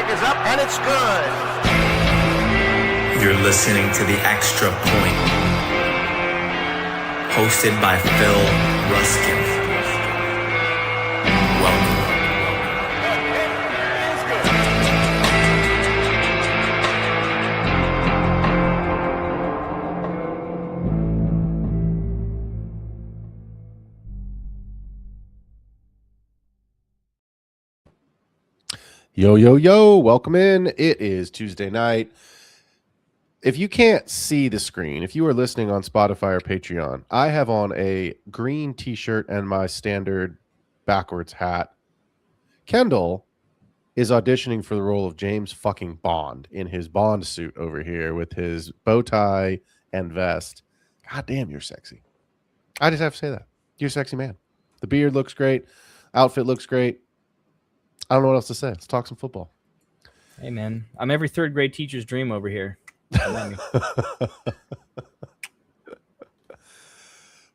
kick is up, and it's good. You're listening to The Extra Point, hosted by Phil Ruskin. Welcome. Yo, yo, yo, welcome in. It is Tuesday night. If you can't see the screen, if you are listening on Spotify or Patreon, I have on a green t-shirt and my standard backwards hat. Kendall is auditioning for the role of James fucking Bond in his Bond suit over here with his bow tie and vest. God damn, you're sexy. I just have to say that. You're a sexy man. The beard looks great. Outfit looks great. I don't know what else to say. Let's talk some football. Hey, man. I'm every third grade teacher's dream over here.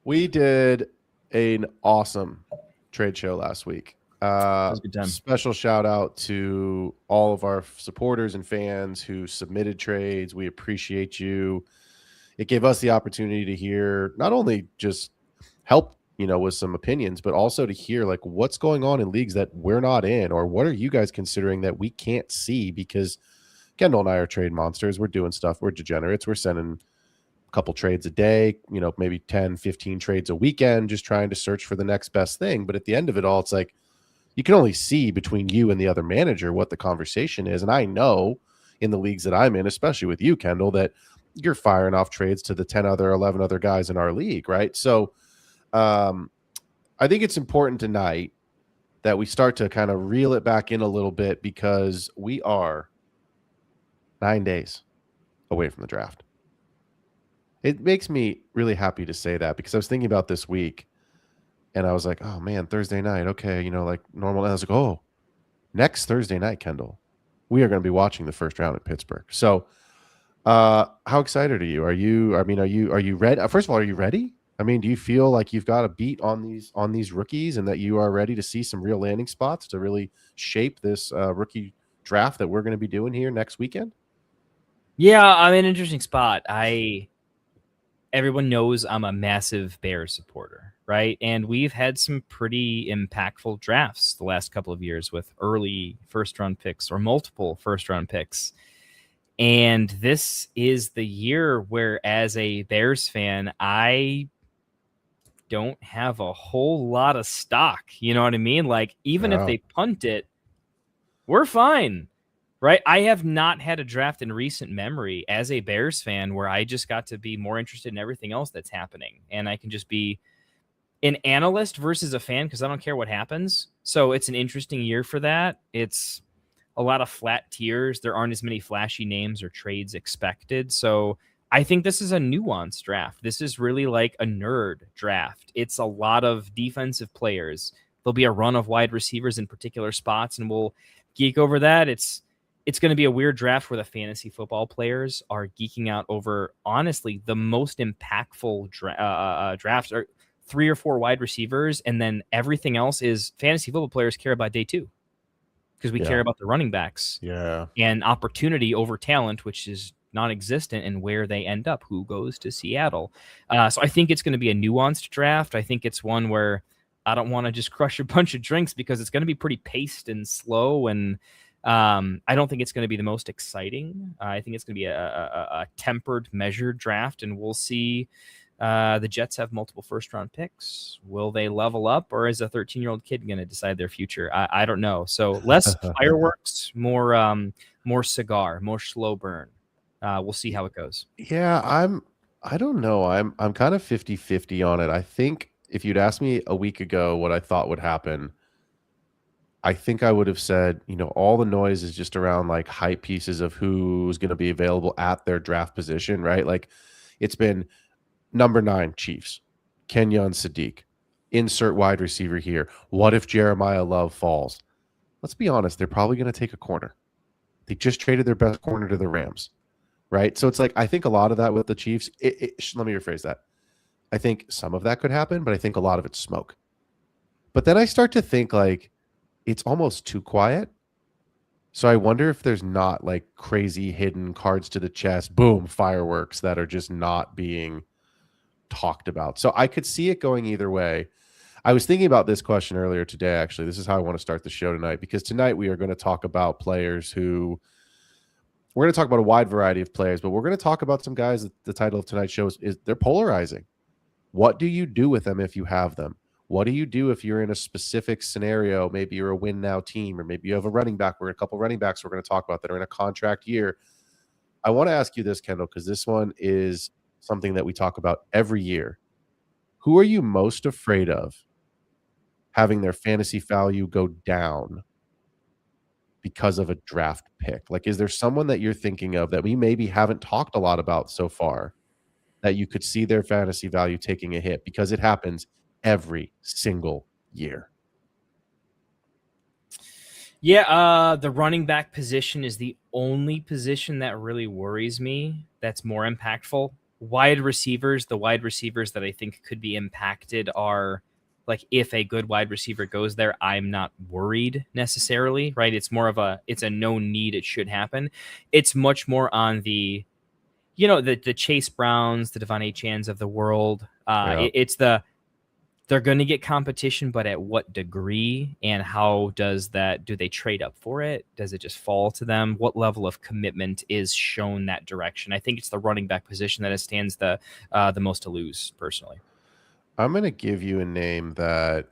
We did an awesome trade show last week. Was a good time. Special shout out to all of our supporters and fans who submitted trades. We appreciate you. It gave us the opportunity to hear not only just help with some opinions, but also to hear like what's going on in leagues that we're not in, or what are you guys considering that we can't see? Because Kendall and I are trade monsters. We're doing stuff. We're degenerates. We're sending a couple trades a day, maybe 10, 15 trades a weekend, just trying to search for the next best thing. But at the end of it all, it's like you can only see between you and the other manager what the conversation is. And I know in the leagues that I'm in, especially with you, Kendall, that you're firing off trades to the 11 other guys in our league, right? So I think it's important tonight that we start to kind of reel it back in a little bit, because we are 9 days away from the draft. It makes me really happy to say that, because I was thinking about this week and I was like, oh man, Thursday night. Okay. Like normal. And I was like, oh, next Thursday night, Kendall, we are going to be watching the first round at Pittsburgh. So, how excited are you? Are you ready? First of all, are you ready? Do you feel like you've got a beat on these rookies, and that you are ready to see some real landing spots to really shape this rookie draft that we're going to be doing here next weekend? Yeah, I'm in an interesting spot. Everyone knows I'm a massive Bears supporter, right? And we've had some pretty impactful drafts the last couple of years with early first-round picks or multiple first-round picks. And this is the year where, as a Bears fan, I don't have a whole lot of stock. You know what I mean? Like, even if they punt it, we're fine, right? I have not had a draft in recent memory as a Bears fan where I just got to be more interested in everything else that's happening. And I can just be an analyst versus a fan because I don't care what happens. So it's an interesting year for that. It's a lot of flat tiers. There aren't as many flashy names or trades expected. So I think this is a nuanced draft. This is really like a nerd draft. It's a lot of defensive players. There'll be a run of wide receivers in particular spots, and we'll geek over that. It's going to be a weird draft where the fantasy football players are geeking out over, honestly, the most impactful drafts are 3 or 4 wide receivers, and then everything else is fantasy football players care about day 2 because we care about the running backs and opportunity over talent, which is non-existent, and where they end up, who goes to Seattle. So I think it's going to be a nuanced draft. I think it's one where I don't want to just crush a bunch of drinks because it's going to be pretty paced and slow, and I don't think it's going to be the most exciting. I think it's going to be a tempered, measured draft, and we'll see. The Jets have multiple first-round picks. Will they level up, or is a 13-year-old kid going to decide their future? I don't know. So less fireworks, more cigar, more slow burn. We'll see how it goes. Yeah, I don't know. I'm kind of 50-50 on it. I think if you'd asked me a week ago what I thought would happen, I think I would have said, all the noise is just around like hype pieces of who's going to be available at their draft position, right? Like it's been number 9 Chiefs, Kenyon Sadiq, insert wide receiver here. What if Jeremiah Love falls? Let's be honest, they're probably going to take a corner. They just traded their best corner to the Rams. Right. So it's like, I think a lot of that with the Chiefs, let me rephrase that. I think some of that could happen, but I think a lot of it's smoke. But then I start to think like it's almost too quiet. So I wonder if there's not like crazy hidden cards to the chest, boom, fireworks that are just not being talked about. So I could see it going either way. I was thinking about this question earlier today, actually. This is how I want to start the show tonight, because tonight we are going to talk about players who we're going to talk about a wide variety of players, but we're going to talk about some guys that the title of tonight's show is they're polarizing. What do you do with them if you have them? What do you do if you're in a specific scenario? Maybe you're a win now team, or maybe you have a running back. We're a couple running backs we're going to talk about that are in a contract year. I want to ask you this, Kendall, because this one is something that we talk about every year. Who are you most afraid of having their fantasy value go down because of a draft pick? Like, is there someone that you're thinking of that we maybe haven't talked a lot about so far that you could see their fantasy value taking a hit? Because it happens every single year. Yeah, the running back position is the only position that really worries me that's more impactful. Wide receivers, the wide receivers that I think could be impacted are like if a good wide receiver goes there, I'm not worried necessarily, right? It's more of it's a no need, it should happen. It's much more on the, the Chase Browns, the Devon Achans of the world. It's they're going to get competition, but at what degree, and how do they trade up for it? Does it just fall to them? What level of commitment is shown that direction? I think it's the running back position that stands the most to lose, personally. I'm going to give you a name that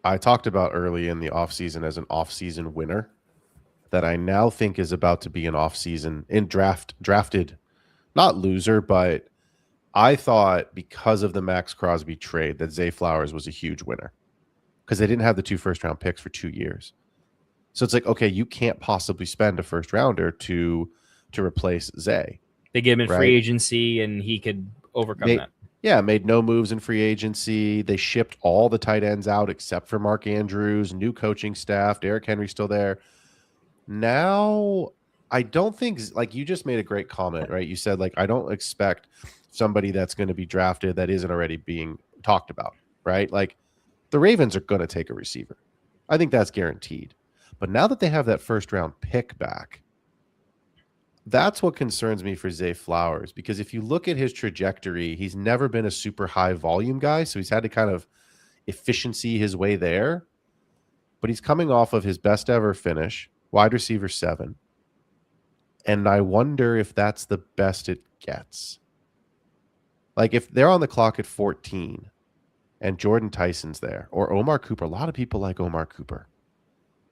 I talked about early in the offseason as an offseason winner that I now think is about to be an offseason drafted, not loser, but I thought because of the Max Crosby trade that Zay Flowers was a huge winner because they didn't have the 2 first-round picks for 2 years. So it's like, okay, you can't possibly spend a first rounder to replace Zay. They gave him in free agency and he could overcome that. Yeah, made no moves in free agency. They shipped all the tight ends out except for Mark Andrews, new coaching staff, Derrick Henry's still there. Now, I don't think, like you just made a great comment, right? You said, like, I don't expect somebody that's going to be drafted that isn't already being talked about, right? Like, the Ravens are going to take a receiver. I think that's guaranteed. But now that they have that first round pick back, that's what concerns me for Zay Flowers, because if you look at his trajectory, he's never been a super high volume guy. So he's had to kind of efficiency his way there. But he's coming off of his best ever finish, wide receiver 7. And I wonder if that's the best it gets. Like if they're on the clock at 14 and Jordan Tyson's there, or Omar Cooper, a lot of people like Omar Cooper.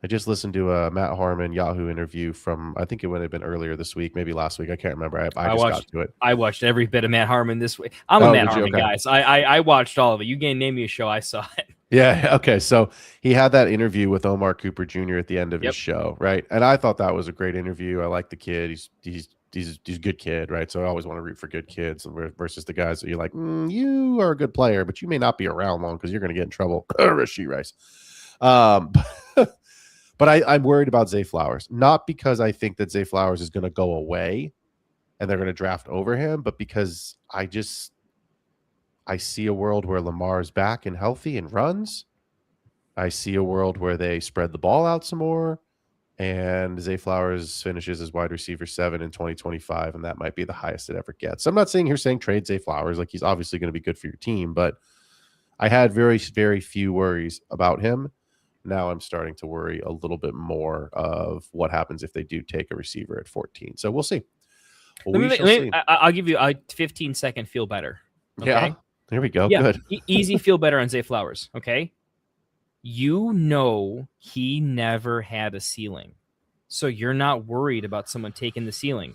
I just listened to a Matt Harmon Yahoo interview from, I think it would have been earlier this week, maybe last week. I can't remember. I got to it. I watched every bit of Matt Harmon this week. I'm a Matt Harmon guy, so I watched all of it. You can name me a show, I saw it. Yeah, okay. So he had that interview with Omar Cooper Jr. at the end of his show, right? And I thought that was a great interview. I like the kid. He's a good kid, right? So I always want to root for good kids versus the guys that you're like, you are a good player, but you may not be around long because you're going to get in trouble. Rasheed Rice. But I'm worried about Zay Flowers, not because I think that Zay Flowers is going to go away and they're going to draft over him, but because I see a world where Lamar's back and healthy and runs. I see a world where they spread the ball out some more, and Zay Flowers finishes as wide receiver 7 in 2025, and that might be the highest it ever gets. I'm not saying trade Zay Flowers. Like, he's obviously going to be good for your team, but I had very, very few worries about him. Now I'm starting to worry a little bit more of what happens if they do take a receiver at 14. So we'll see. I'll give you a 15-second feel better. Okay? Yeah, there we go. Yeah, good. Easy feel better on Zay Flowers. Okay. He never had a ceiling. So you're not worried about someone taking the ceiling.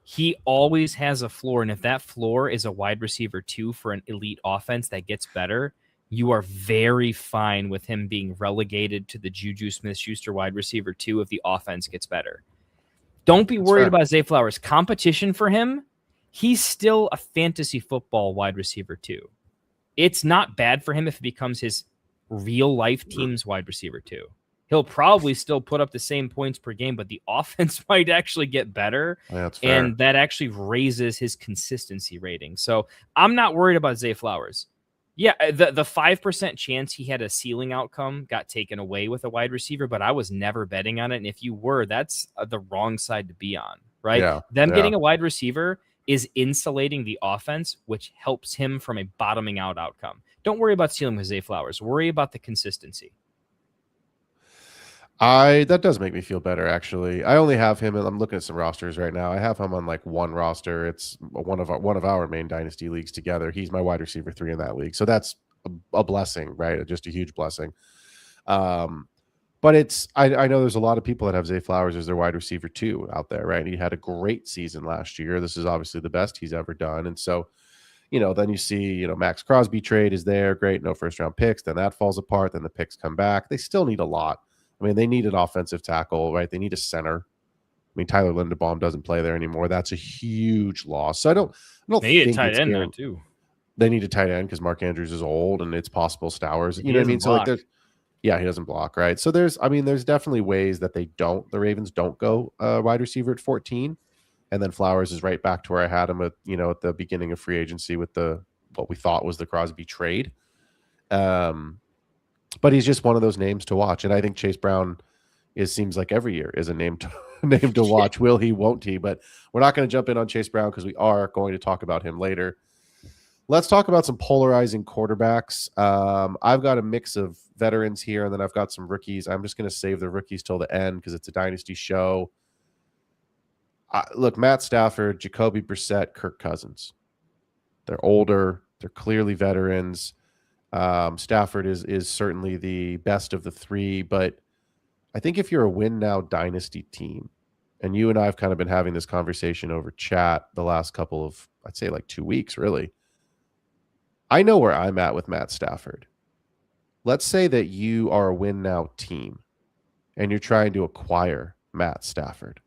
He always has a floor. And if that floor is a wide receiver 2 for an elite offense that gets better, you are very fine with him being relegated to the Juju Smith-Schuster wide receiver 2 if the offense gets better. Don't be worried about Zay Flowers. Competition for him, he's still a fantasy football wide receiver 2. It's not bad for him if it becomes his real-life team's wide receiver 2. He'll probably still put up the same points per game, but the offense might actually get better, and that actually raises his consistency rating. So I'm not worried about Zay Flowers. Yeah, the 5% chance he had a ceiling outcome got taken away with a wide receiver, but I was never betting on it. And if you were, that's the wrong side to be on, right? Yeah, Them yeah. getting a wide receiver is insulating the offense, which helps him from a bottoming out outcome. Don't worry about ceiling with Zay Flowers. Worry about the consistency. That does make me feel better, actually. I only have him, and I'm looking at some rosters right now. I have him on like one roster. It's one of our main dynasty leagues together. He's my wide receiver 3 in that league, so that's a blessing, right? Just a huge blessing. But I know there's a lot of people that have Zay Flowers as their wide receiver 2 out there, right? And he had a great season last year. This is obviously the best he's ever done, and so then you see Max Crosby trade is there, great, no first round picks. Then that falls apart. Then the picks come back. They still need a lot. I mean, they need an offensive tackle, right? They need a center. I mean, Tyler Linderbaum doesn't play there anymore. That's a huge loss. So I don't They need a think tight it's end there now too. They need a tight end because Mark Andrews is old, and it's possible Stowers. He What I mean? doesn't So like, block. he doesn't block, right? So there's definitely ways that the Ravens don't go wide receiver at 14, and then Flowers is right back to where I had him at the beginning of free agency with what we thought was the Crosby trade. But he's just one of those names to watch, and I think Chase Brown seems like every year is a name to watch. Will he? Won't he? But we're not going to jump in on Chase Brown because we are going to talk about him later. Let's talk about some polarizing quarterbacks. I've got a mix of veterans here, and then I've got some rookies. I'm just going to save the rookies till the end because it's a dynasty show. Look, Matt Stafford, Jacoby Brissett, Kirk Cousins. They're older. They're clearly veterans. Stafford is certainly the best of the 3, but I think if you're a win now dynasty team, and you and I have kind of been having this conversation over chat the last couple of, I'd say like 2 weeks, really. I know where I'm at with Matt Stafford. Let's say that you are a win now team and you're trying to acquire Matt Stafford.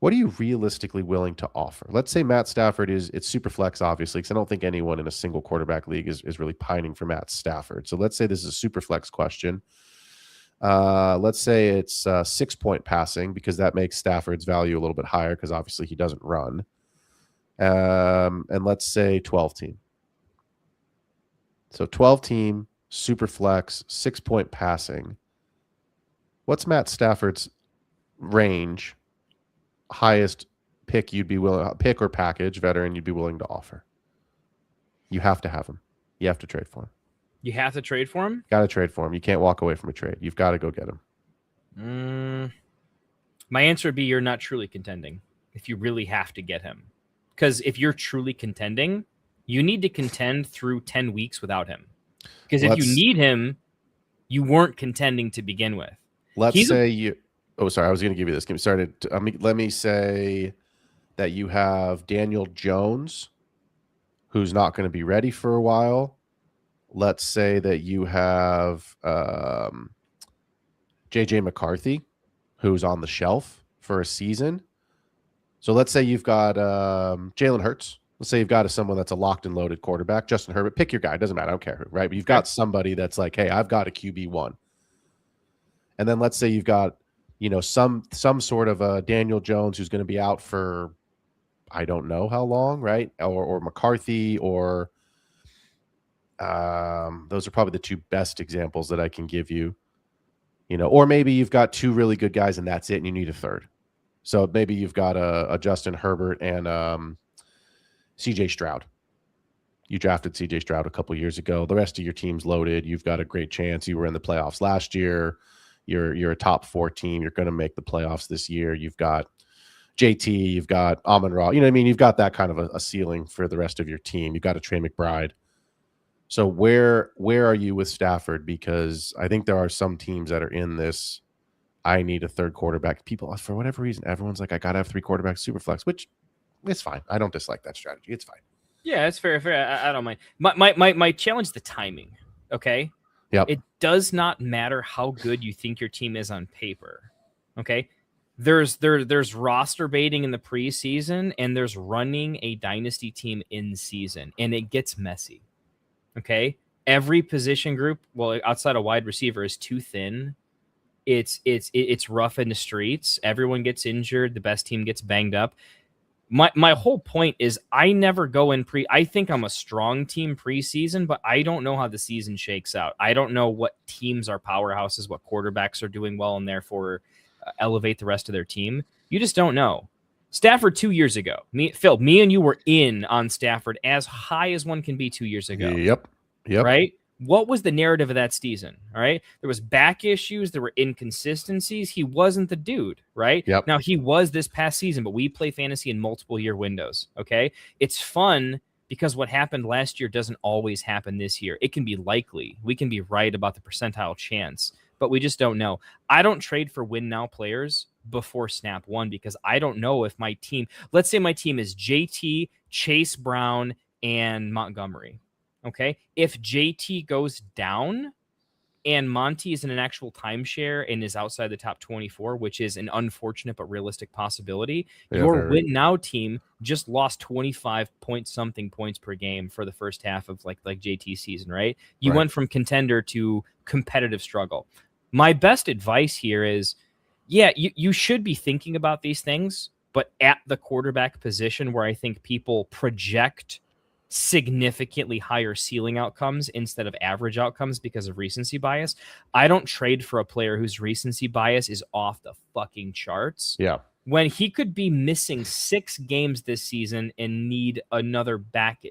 What are you realistically willing to offer? Let's say Matt Stafford it's super flex, obviously, because I don't think anyone in a single quarterback league is really pining for Matt Stafford. So let's say this is a super flex question. Let's say it's 6-point passing because that makes Stafford's value a little bit higher because obviously he doesn't run. And let's say 12 team. So 12 team, super flex, 6-point passing. What's Matt Stafford's range, highest pick you'd be willing, pick or package veteran you'd be willing to offer? You have to have him. You have to trade for him. You have to trade for him? Got to trade for him. You can't walk away from a trade. You've got to go get him. My answer would be you're not truly contending if you really have to get him. Because if you're truly contending, you need to contend through 10 weeks without him. Because if you need him, you weren't contending to begin with. Let's say you... Oh, sorry. I was going to give you this. Get me started. Let me say that you have Daniel Jones, who's not going to be ready for a while. Let's say that you have J.J. McCarthy, who's on the shelf for a season. So let's say you've got Jalen Hurts. Let's say you've got someone that's a locked and loaded quarterback. Justin Herbert, pick your guy. Doesn't matter. I don't care who, right? But you've got somebody that's like, hey, I've got a QB1. And then let's say you've got, some sort of a Daniel Jones who's going to be out for, I don't know how long, right? Or McCarthy or those are probably the 2 best examples that I can give you. Or maybe you've got 2 really good guys and that's it, and you need a third. So maybe you've got a Justin Herbert and C.J. Stroud. You drafted C.J. Stroud a couple years ago. The rest of your team's loaded. You've got a great chance. You were in the playoffs last year. You're a top 4 team. You're going to make the playoffs this year. You've got JT. You've got Amon-Ra. You've got that kind of a ceiling for the rest of your team. You've got a Trey McBride. So where are you with Stafford? Because I think there are some teams that are in this, I need a third quarterback. People, for whatever reason, everyone's like, I got to have 3 quarterbacks, super flex, which is fine. I don't dislike that strategy. It's fine. Yeah, it's fair. I don't mind. My challenge is the timing. Okay. Yep. It does not matter how good you think your team is on paper. Okay. There's roster baiting in the preseason, and there's running a dynasty team in season, and it gets messy. Okay. Every position group, well, outside a wide receiver, is too thin. It's rough in the streets. Everyone gets injured. The best team gets banged up. My whole point is I never go in I think I'm a strong team preseason, but I don't know how the season shakes out. I don't know what teams are powerhouses, what quarterbacks are doing well, and therefore elevate the rest of their team. You just don't know. Stafford 2 years ago, Phil, me and you were in on Stafford as high as one can be 2 years ago. Yep. Right? What was the narrative of that season? All right. There was back issues. There were inconsistencies. He wasn't the dude, right? Yep. Now he was this past season, but we play fantasy in multiple year windows. Okay. It's fun because what happened last year doesn't always happen this year. It can be likely. We can be right about the percentile chance, but we just don't know. I don't trade for win now players before snap one because I don't know if my team, let's say my team is JT, Chase Brown, and Montgomery. Okay. If JT goes down and Monty is in an actual timeshare and is outside the top 24, which is an unfortunate but realistic possibility, your win now team just lost 25 point something points per game for the first half of like JT's season, right? You went from contender to competitive struggle. My best advice here is, yeah, you should be thinking about these things, but at the quarterback position where I think people project significantly higher ceiling outcomes instead of average outcomes because of recency bias. I don't trade for a player whose recency bias is off the fucking charts. Yeah. When he could be missing 6 games this season and need another back,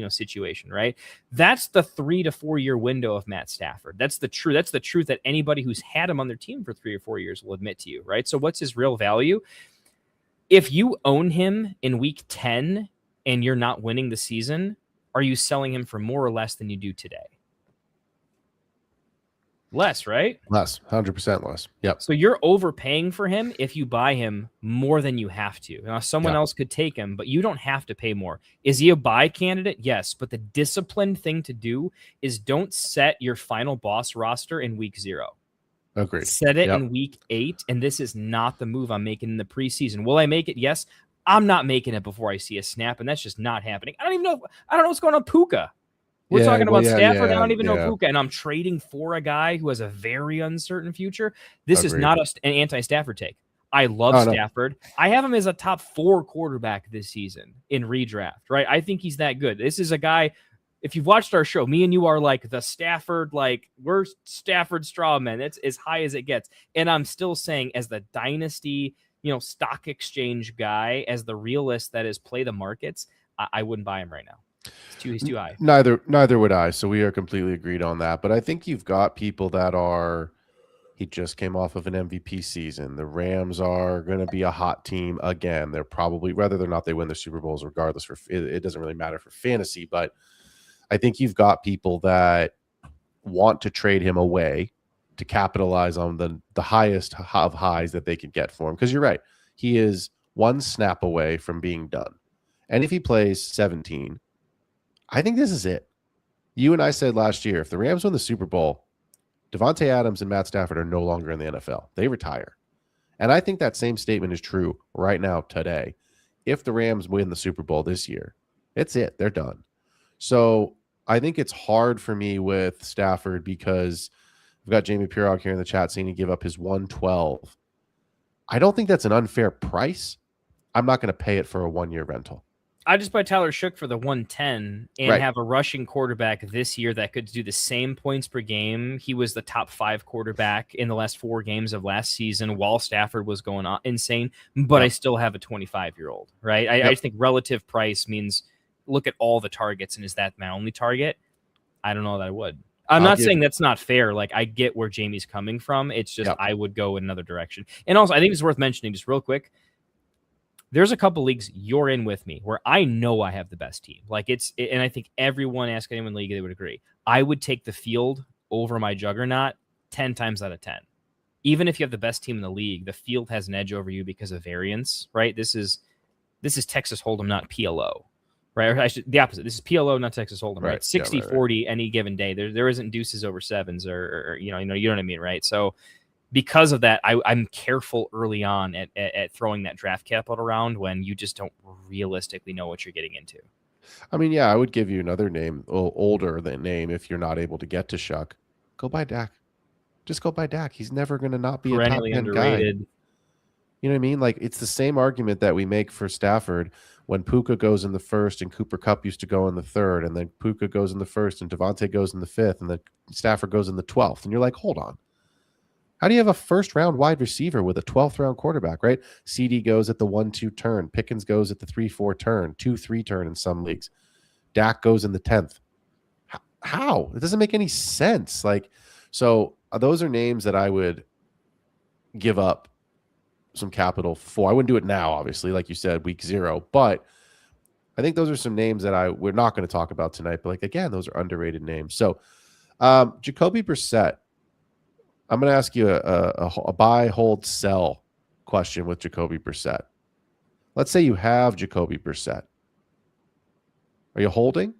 situation, right? That's the 3 to 4 year window of Matt Stafford. That's the truth. That's the truth that anybody who's had him on their team for 3 or 4 years will admit to you, right? So what's his real value? If you own him in week 10 and you're not winning the season, are you selling him for more or less than you do today? Less, right? Less, 100% less. Yep. So you're overpaying for him if you buy him more than you have to. Now, someone else could take him, but you don't have to pay more. Is he a buy candidate? Yes, but the disciplined thing to do is don't set your final boss roster in week 0. Agreed. Set it in week 8, and this is not the move I'm making in the preseason. Will I make it? Yes. I'm not making it before I see a snap, and that's just not happening. I don't know what's going on Puka. We're talking about Stafford. I don't even know Puka, and I'm trading for a guy who has a very uncertain future. This is not an anti-Stafford take. I love Stafford. No. I have him as a top 4 quarterback this season in redraft, right? I think he's that good. This is a guy, if you've watched our show, me and you are like the Stafford, like we're Stafford straw men. That's as high as it gets. And I'm still saying as the dynasty, stock exchange guy, as the realist that is play the markets, I wouldn't buy him right now. He's too high. Neither would I. So we are completely agreed on that. But I think you've got people that he just came off of an MVP season. The Rams are going to be a hot team again. They're probably, whether or not they win the Super Bowls, regardless, it doesn't really matter for fantasy. But I think you've got people that want to trade him away to capitalize on the highest of highs that they could get for him. Because you're right. He is one snap away from being done. And if he plays 17, I think this is it. You and I said last year, if the Rams win the Super Bowl, Devontae Adams and Matt Stafford are no longer in the NFL. They retire. And I think that same statement is true right now, today. If the Rams win the Super Bowl this year, it's it. They're done. So I think it's hard for me with Stafford because we've got Jamie Pirog here in the chat saying he give up his 112. I don't think that's an unfair price. I'm not going to pay it for a 1-year rental. I just buy Tyler Shook for the 110 and have a rushing quarterback this year that could do the same points per game. He was the top 5 quarterback in the last 4 games of last season while Stafford was going on insane, but I still have a 25-year-old, right? I just think relative price means look at all the targets, and is that my only target? I don't know that I would. I'm not saying that's not fair. Like, I get where Jamie's coming from. It's just I would go in another direction. And also, I think it's worth mentioning just real quick, there's a couple leagues you're in with me where I know I have the best team. And I think everyone, ask anyone in the league, they would agree. I would take the field over my juggernaut 10 times out of 10. Even if you have the best team in the league, the field has an edge over you because of variance, right? This is Texas Hold'em, not PLO, right? Or the opposite. This is PLO, not Texas Hold'em, right? 60-40 any given day. There isn't deuces over sevens or you know what I mean, right? So because of that, I'm careful early on at throwing that draft capital around when you just don't realistically know what you're getting into. I mean, I would give you another name, older than name, if you're not able to get to Shuck. Go buy Dak. Just go buy Dak. He's never going to not be a top 10 underrated guy. You know what I mean? Like, it's the same argument that we make for Stafford when Puka goes in the first and Cooper Kupp used to go in the third, and then Puka goes in the first and Devontae goes in the fifth, and then Stafford goes in the 12th. And you're like, hold on. How do you have a first-round wide receiver with a 12th-round quarterback, right? CD goes at the 1-2 turn. Pickens goes at the 3-4 turn, 2-3 turn in some leagues. Dak goes in the 10th. How? It doesn't make any sense. Like, so those are names that I would give up some capital for. I wouldn't do it now, obviously, like you said, week 0, but I think those are some names that we're not going to talk about tonight. But like, again, those are underrated names. So Jacoby Brissett, I'm going to ask you a buy, hold, sell question with Jacoby Brissett. Let's say you have Jacoby Brissett. Are you holding?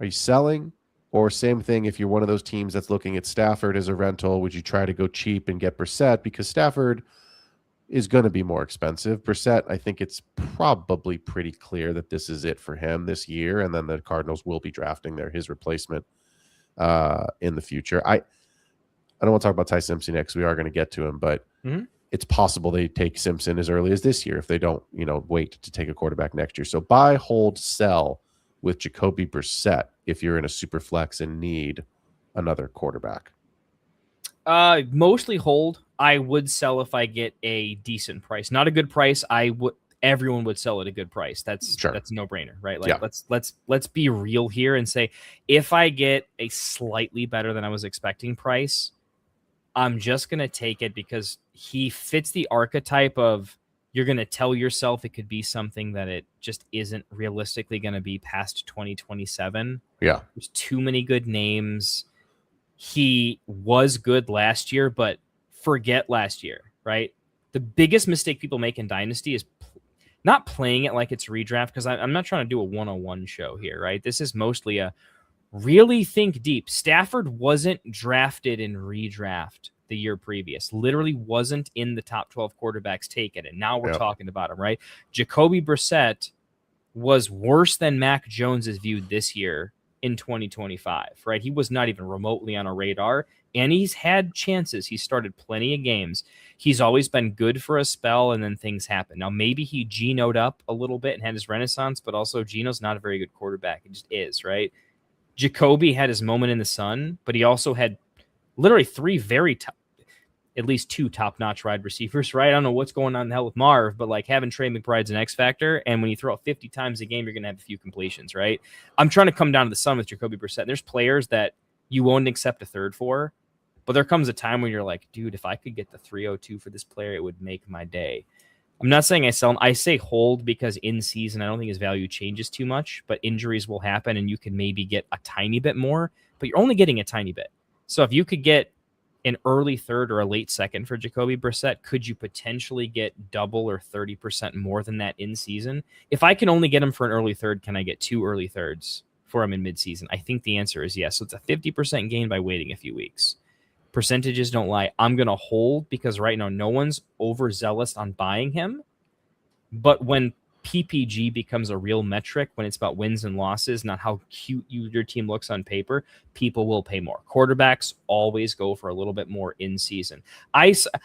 Are you selling? Or same thing, if you're one of those teams that's looking at Stafford as a rental, would you try to go cheap and get Brissett? Because Stafford is going to be more expensive. Brissett, I think it's probably pretty clear that this is it for him this year, and then the Cardinals will be drafting his replacement in the future. I don't want to talk about Ty Simpson next. We are going to get to him, but it's possible they take Simpson as early as this year if they don't, wait to take a quarterback next year. So buy, hold, sell with Jacoby Brissett if you're in a super flex and need another quarterback. Mostly hold. I would sell if I get a decent price. Not a good price. Everyone would sell at a good price. That's a no-brainer, right? Like, yeah. Let's be real here and say, if I get a slightly better than I was expecting price, I'm just going to take it because he fits the archetype of you're going to tell yourself it could be something that it just isn't realistically going to be past 2027. Yeah. There's too many good names. He was good last year, but forget last year, right? The biggest mistake people make in Dynasty is not playing it like it's redraft, because I'm not trying to do a 101 show here, right? This is mostly a really think deep. Stafford wasn't drafted in redraft the year previous, literally wasn't in the top 12 quarterbacks taken, and now we're talking about him, right? Jacoby Brissett was worse than Mac Jones is viewed this year in 2025, right? He was not even remotely on a radar, and he's had chances. He started plenty of games. He's always been good for a spell, and then things happen. Now, maybe he Geno'd up a little bit and had his renaissance, but also Geno's not a very good quarterback. He just is, right? Jacoby had his moment in the sun, but he also had literally at least two top-notch wide receivers, right? I don't know what's going on in the hell with Marv, but like having Trey McBride's an X factor, and when you throw it 50 times a game, you're going to have a few completions, right? I'm trying to come down to the sun with Jacoby Brissett. There's players that you won't accept a third for, but there comes a time when you're like, dude, if I could get the 302 for this player, it would make my day. I'm not saying I sell him. I say hold because in season, I don't think his value changes too much, but injuries will happen and you can maybe get a tiny bit more, but you're only getting a tiny bit. So if you could get an early third or a late second for Jacoby Brissett, could you potentially get double or 30% more than that in season? If I can only get him for an early third, can I get 2 early thirds for him in midseason? I think the answer is yes. So it's a 50% gain by waiting a few weeks. Percentages don't lie. I'm going to hold because right now no one's overzealous on buying him. But when PPG becomes a real metric, when it's about wins and losses, not how cute your team looks on paper, people will pay more. Quarterbacks always go for a little bit more in season.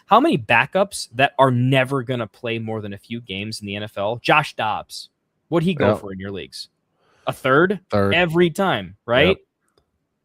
How many backups that are never going to play more than a few games in the NFL? Josh Dobbs. What'd he go for in your leagues? A third? Every time, right? Yep.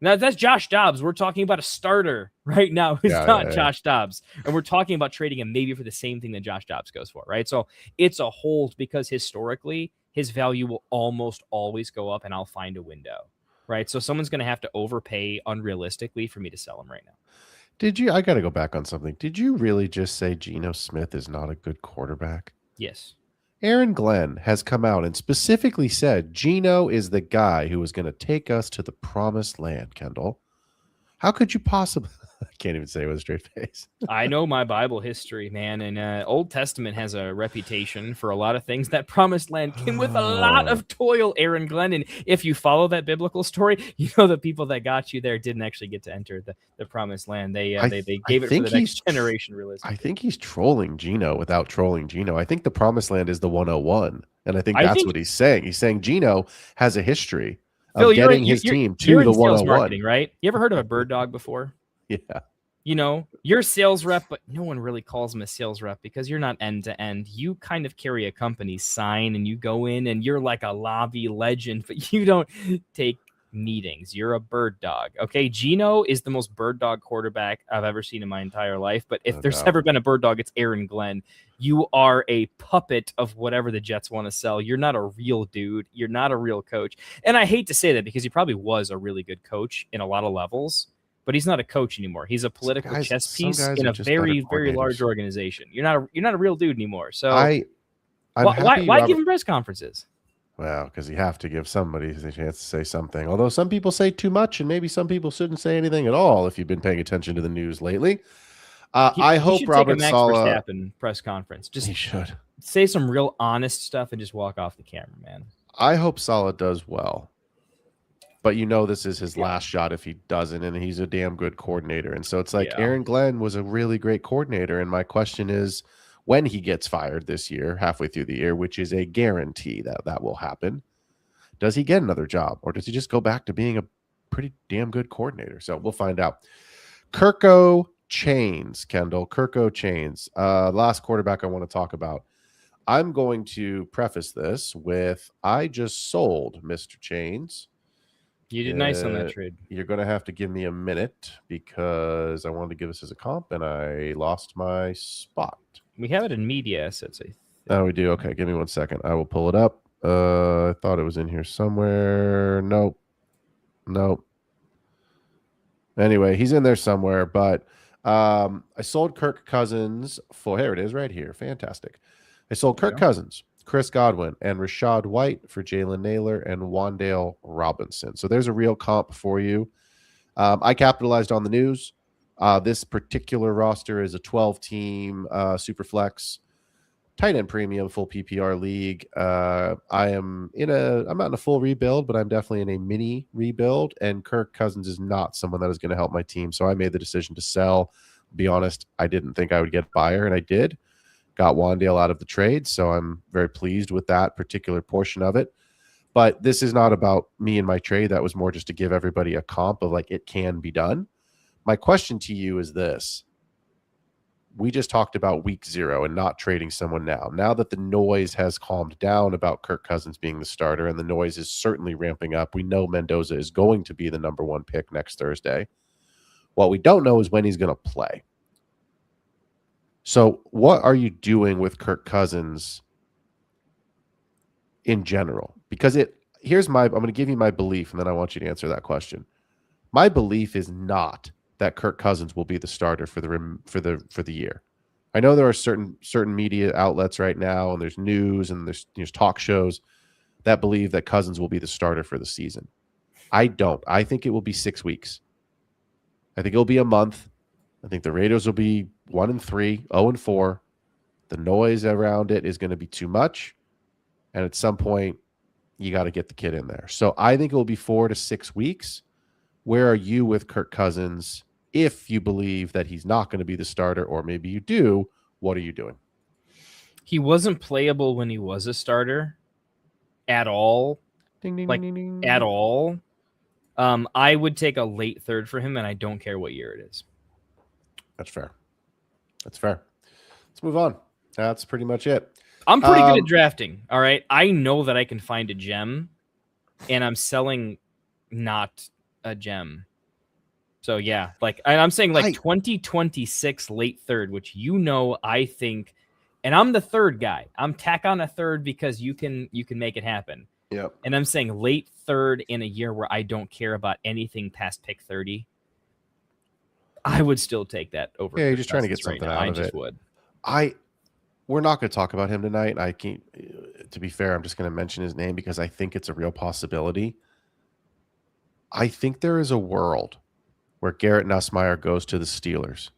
Now, that's Josh Dobbs. We're talking about a starter right now. It's not Josh Dobbs. And we're talking about trading him maybe for the same thing that Josh Dobbs goes for, right? So it's a hold because historically his value will almost always go up and I'll find a window, right? So someone's going to have to overpay unrealistically for me to sell him right now. I got to go back on something. Did you really just say Geno Smith is not a good quarterback? Yes. Aaron Glenn has come out and specifically said Geno is the guy who is going to take us to the promised land, Kendall. How could you possibly... I can't even say it with a straight face. I know my Bible history, man, and Old Testament has a reputation for a lot of things. That promised land came with a lot of toil, Aaron Glenn, and if you follow that biblical story, you know the people that got you there didn't actually get to enter the promised land. They gave it for the next generation, realistically. I think he's trolling Geno without trolling Geno. I think the promised land is the 101, and I think that's what he's saying. He's saying Geno has a history of getting his team to the 101. Right? You ever heard of a bird dog before? Yeah. You know, you're a sales rep, but no one really calls him a sales rep because you're not end to end. You kind of carry a company's sign and you go in and you're like a lobby legend, but you don't take meetings. You're a bird dog. Okay. Gino is the most bird dog quarterback I've ever seen in my entire life. But if there's ever been a bird dog, it's Aaron Glenn. You are a puppet of whatever the Jets want to sell. You're not a real dude. You're not a real coach. And I hate to say that because he probably was a really good coach in a lot of levels. But he's not a coach anymore. He's a political chess piece in a very, very large organization. You're not a real dude anymore. So why give him press conferences? Well, because you have to give somebody a chance to say something. Although some people say too much, and maybe some people shouldn't say anything at all. If you've been paying attention to the news lately, I hope Robert Saleh press conference. Just he should say some real honest stuff and just walk off the camera, man. I hope Saleh does well. But this is his last shot if he doesn't, and he's a damn good coordinator. And so it's like Aaron Glenn was a really great coordinator. And my question is, when he gets fired this year, halfway through the year, which is a guarantee that will happen, does he get another job? Or does he just go back to being a pretty damn good coordinator? So we'll find out. Kirko Chains, Kendall. Kirko Chains. Last quarterback I want to talk about. I'm going to preface this with, I just sold Mr. Chains. You did nice on that trade. You're going to have to give me a minute because I wanted to give this as a comp and I lost my spot. We have it in media assets. Oh, we do. Okay, give me 1 second. I will pull it up. I thought it was in here somewhere. Nope. Anyway, he's in there somewhere, but I sold Kirk Cousins for, here it is right here. Fantastic. I sold Kirk Cousins, Chris Godwin, and Rashad White for Jalen Naylor and Wan'Dale Robinson. So there's a real comp for you. I capitalized on the news. This particular roster is a 12-team Superflex tight end premium full PPR league. I'm not in a full rebuild, but I'm definitely in a mini rebuild. And Kirk Cousins is not someone that is going to help my team. So I made the decision to sell. Be honest, I didn't think I would get a buyer, and I did. Got Wan'Dale out of the trade, so I'm very pleased with that particular portion of it. But this is not about me and my trade. That was more just to give everybody a comp of like it can be done. My question to you is this. We just talked about week 0 and not trading someone now. Now that the noise has calmed down about Kirk Cousins being the starter and the noise is certainly ramping up, we know Mendoza is going to be the number 1 pick next Thursday. What we don't know is when he's going to play. So what are you doing with Kirk Cousins in general? Because I'm going to give you my belief, and then I want you to answer that question. My belief is not that Kirk Cousins will be the starter for the year. I know there are certain media outlets right now, and there's news and there's talk shows that believe that Cousins will be the starter for the season. I don't. I think it will be 6 weeks. I think it'll be a month. I think the Raiders will be 1-3, 0-4. The noise around it is going to be too much. And at some point, you got to get the kid in there. So I think it will be 4 to 6 weeks. Where are you with Kirk Cousins? If you believe that he's not going to be the starter, or maybe you do, what are you doing? He wasn't playable when he was a starter at all. Ding, ding, like ding, ding. At all. I would take a late third for him, and I don't care what year it is. That's fair. Let's move on. That's pretty much it. I'm pretty good at drafting. All right. I know that I can find a gem, and I'm selling not a gem. So yeah, I'm saying 2026 late third, which I think, and I'm the third guy. I'm tack on a third because you can make it happen. Yep. And I'm saying late third in a year where I don't care about anything past pick 30. I would still take that over. Yeah, you're just trying to get something out of it. I just would. We're not going to talk about him tonight. I can't. To be fair, I'm just going to mention his name because I think it's a real possibility. I think there is a world where Garrett Nussmeier goes to the Steelers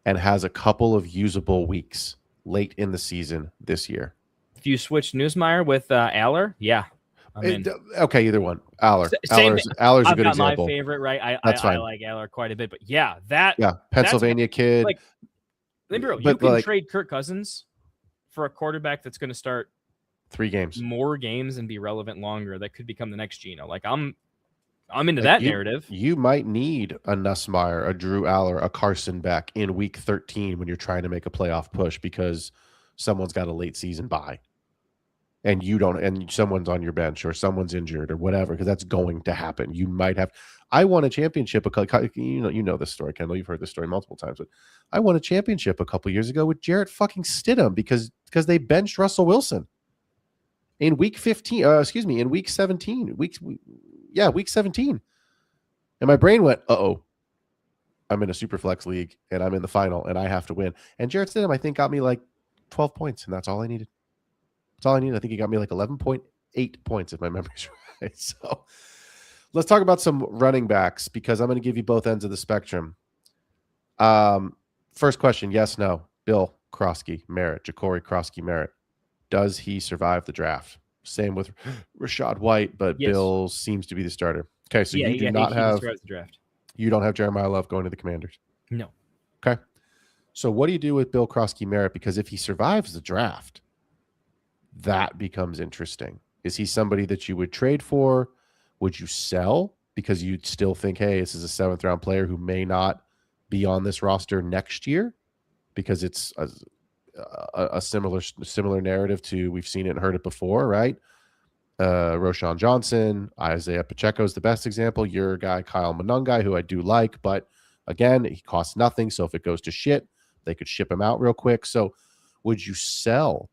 and has a couple of usable weeks late in the season this year. If you switch Nussmeier with Aller, yeah. Okay, either one. Aller's a good example. My favorite, right? I like Aller quite a bit, but Pennsylvania kid. You can trade Kirk Cousins for a quarterback that's going to start 3 games, more games, and be relevant longer. That could become the next Geno. I'm into Like that narrative. you might need a Nussmeier, a Drew Aller, a Carson Beck in week 13 when you're trying to make a playoff push because someone's got a late season bye and you don't, and someone's on your bench or someone's injured or whatever, because that's going to happen. You might have. I won a championship. You know this story, Kendall. You've heard this story multiple times, but I won a championship a couple years ago with Jarrett fucking Stidham because they benched Russell Wilson in week 15. In week 17. Week 17. And my brain went, "Uh-oh, I'm in a super flex league and I'm in the final and I have to win." And Jarrett Stidham, I think, got me like 12 points, and that's all I needed. That's all I needed. I think he got me like 11.8 points if my memory's right. So let's talk about some running backs because I'm going to give you both ends of the spectrum. First question, yes, no. Bill Krosky Merritt, Ja'Cory Krosky Merritt. Does he survive the draft? Same with Rashad White, but Yes. Bill seems to be the starter. Okay, so you do not he have survives the draft. You don't have Jeremiah Love going to the Commanders. No. Okay. So what do you do with Bill Krosky Merritt? Because if he survives the draft, that becomes interesting. Is he somebody that you would trade for? Would you sell because you'd still think, hey, this is a 7th round player who may not be on this roster next year because it's a similar narrative to, we've seen it and heard it before, right? Roshan Johnson, Isaiah Pacheco is the best example. Your guy, Kyle Monangai, who I do like, but again, he costs nothing. So if it goes to shit, they could ship him out real quick. So would you sell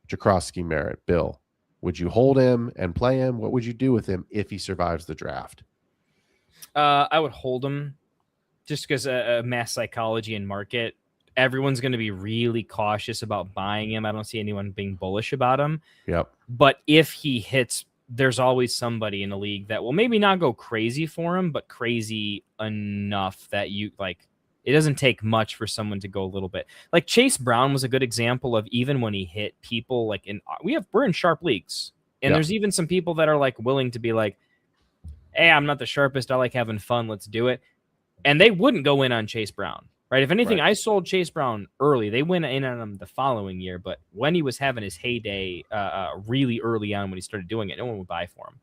Ja'Cory Merritt, Bill? Would you hold him and play him? What would you do with him if he survives the draft? I would hold him just because mass psychology and market, everyone's going to be really cautious about buying him. I don't see anyone being bullish about him. Yep. But if he hits, there's always somebody in the league that will maybe not go crazy for him, but crazy enough that you like. It doesn't take much for someone to go a little bit. Like Chase Brown was a good example of, even when he hit people like we're in sharp leagues, and there's even some people that are like willing to be like, hey, I'm not the sharpest. I like having fun. Let's do it. And they wouldn't go in on Chase Brown, right? If anything, I sold Chase Brown early. They went in on him the following year, but when he was having his heyday really early on when he started doing it, no one would buy for him.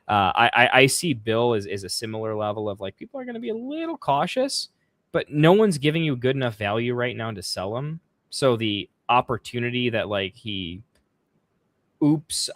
I see Bill as a similar level of like, people are going to be a little cautious, but no one's giving you good enough value right now to sell him. So the opportunity that like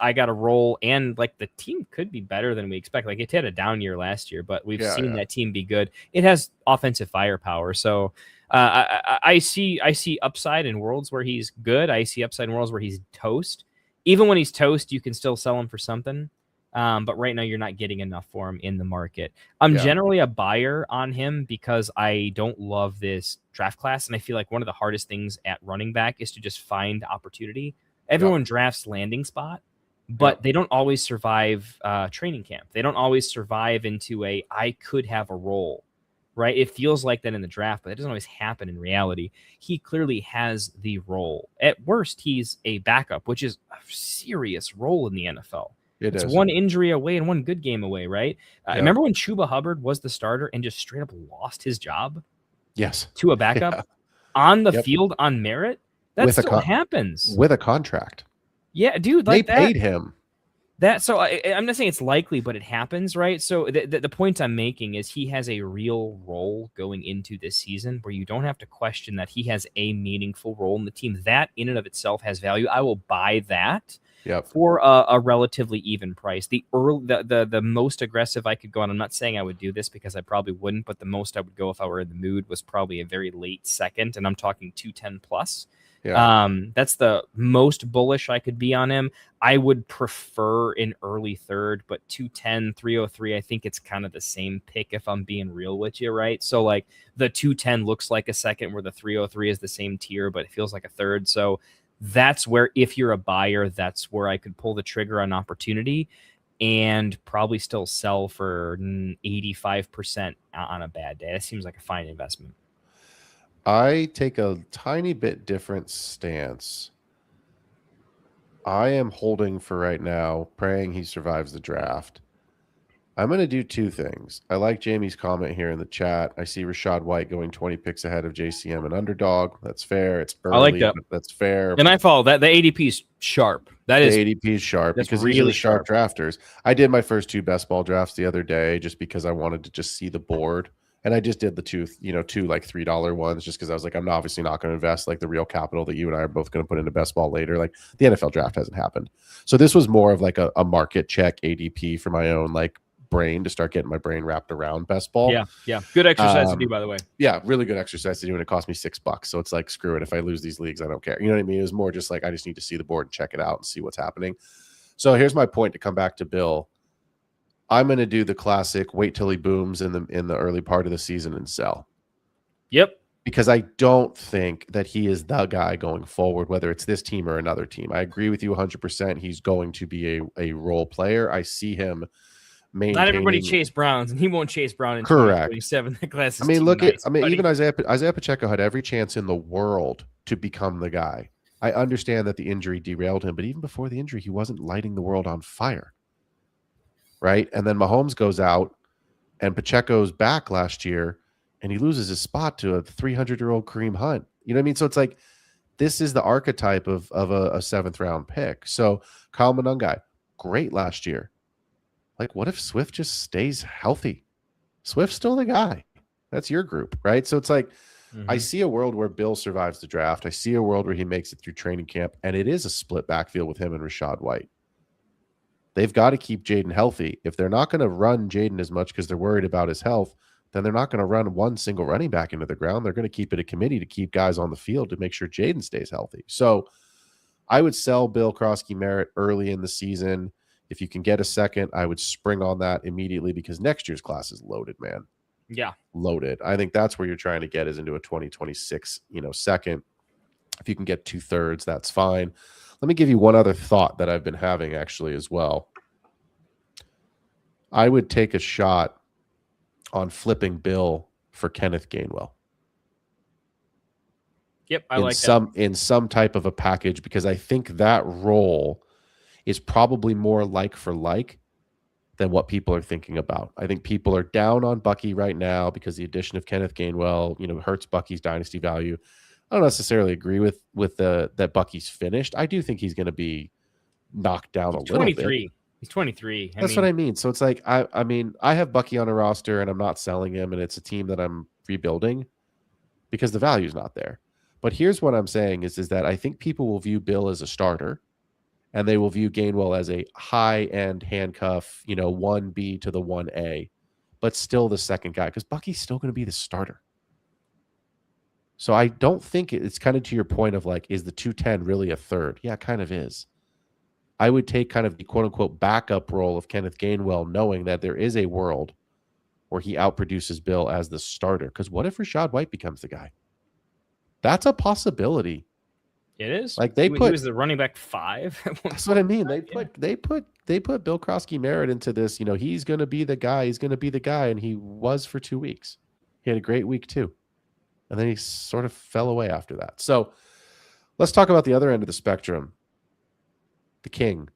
I got a roll, and like the team could be better than we expect. Like it had a down year last year, but we've seen that team be good. It has offensive firepower. So I see upside in worlds where he's good. I see upside in worlds where he's toast. Even when he's toast, you can still sell him for something. But right now you're not getting enough for him in the market. I'm generally a buyer on him because I don't love this draft class. And I feel like one of the hardest things at running back is to just find opportunity. Everyone drafts landing spot, but they don't always survive training camp. They don't always survive into I could have a role, right? It feels like that in the draft, but it doesn't always happen in reality. He clearly has the role. At worst, he's a backup, which is a serious role in the NFL. It's one injury away and one good game away, right? Remember when Chuba Hubbard was the starter and just straight up lost his job? Yes. To a backup on the field on merit? That still happens. With a contract. Yeah, dude. Like they paid him. So I'm not saying it's likely, but it happens, right? So the point I'm making is he has a real role going into this season where you don't have to question that he has a meaningful role in the team. That in and of itself has value. I will buy that for a relatively even price. The most aggressive I could go on, I'm not saying I would do this because I probably wouldn't, but the most I would go if I were in the mood was probably a very late second, and I'm talking 210 plus. That's the most bullish I could be on him. I would prefer an early third, but 210, 303, I think it's kind of the same pick if I'm being real with you, right? So like the 210 looks like a second where the 303 is the same tier, but it feels like a third. So that's where, if you're a buyer, that's where I could pull the trigger on opportunity and probably still sell for 85% on a bad day. That seems like a fine investment. I take a tiny bit different stance. I am holding for right now, praying he survives the draft. I'm going to do two things. I like Jamie's comment here in the chat. I see Rashad White going 20 picks ahead of JCM and underdog. That's fair. It's early. I like that. But that's fair. And I follow that. The ADP is sharp. That is the ADP is sharp that's because really these are the sharp drafters. I did my first 2 best ball drafts the other day just because I wanted to just see the board. And I just did the two like $3 ones just because I was like, I'm obviously not going to invest like the real capital that you and I are both going to put into best ball later. Like the NFL draft hasn't happened. So this was more of like a market check ADP for my own like brain to start getting my brain wrapped around best ball. Yeah. Good exercise to do, by the way. Yeah, really good exercise to do, and it cost me $6. So it's like, screw it. If I lose these leagues, I don't care. You know what I mean? It was more just like, I just need to see the board and check it out and see what's happening. So here's my point to come back to Bill. I'm going to do the classic wait till he booms in the early part of the season and sell. Yep. Because I don't think that he is the guy going forward, whether it's this team or another team. I agree with you 100%. He's going to be a role player. I see him maintaining. Not everybody chase Browns, and he won't chase Brown in correct 2027. The class is I mean, look nice, at even Isaiah Pacheco had every chance in the world to become the guy. I understand that the injury derailed him, but even before the injury, he wasn't lighting the world on fire. Right. And then Mahomes goes out and Pacheco's back last year and he loses his spot to a 300-year-old Kareem Hunt. You know what I mean? So it's like, this is the archetype of a 7th round pick. So Kyle Monangai, great last year. Like, what if Swift just stays healthy? Swift's still the guy. That's your group, right? So it's like, I see a world where Bill survives the draft. I see a world where he makes it through training camp, and it is a split backfield with him and Rashad White. They've got to keep Jaden healthy. If they're not going to run Jaden as much because they're worried about his health, then they're not going to run one single running back into the ground. They're going to keep it a committee to keep guys on the field to make sure Jaden stays healthy. So I would sell Bill Krosky-Merritt early in the season. If you can get a second, I would spring on that immediately because next year's class is loaded, man. Yeah. Loaded. I think that's where you're trying to get is into a 2026, second. If you can get 2/3, that's fine. Let me give you one other thought that I've been having actually as well. I would take a shot on flipping Bill for Kenneth Gainwell. Yep, I like that. In some type of a package, because I think that role is probably more like for like than what people are thinking about. I think people are down on Bucky right now because the addition of Kenneth Gainwell, hurts Bucky's dynasty value. I don't necessarily agree with that Bucky's finished. I do think he's going to be knocked down a little bit. He's 23. That's what I mean. So it's like, I mean, I have Bucky on a roster and I'm not selling him, and it's a team that I'm rebuilding because the value is not there. But here's what I'm saying is that I think people will view Bill as a starter, and they will view Gainwell as a high-end handcuff, 1B to the 1A, but still the second guy, because Bucky's still going to be the starter. So I don't think it's kind of to your point of like, is the 210 really a third? Yeah, it kind of is. I would take kind of the quote-unquote backup role of Kenneth Gainwell, knowing that there is a world where he outproduces Bill as the starter. Because what if Rashad White becomes the guy? That's a possibility. It is. Like he was the running back 5. That's what I mean. They put Bill Krosky-Merritt into this. He's going to be the guy. He's going to be the guy, and he was for 2 weeks. He had a great week too, and then he sort of fell away after that. So let's talk about the other end of the spectrum. The king.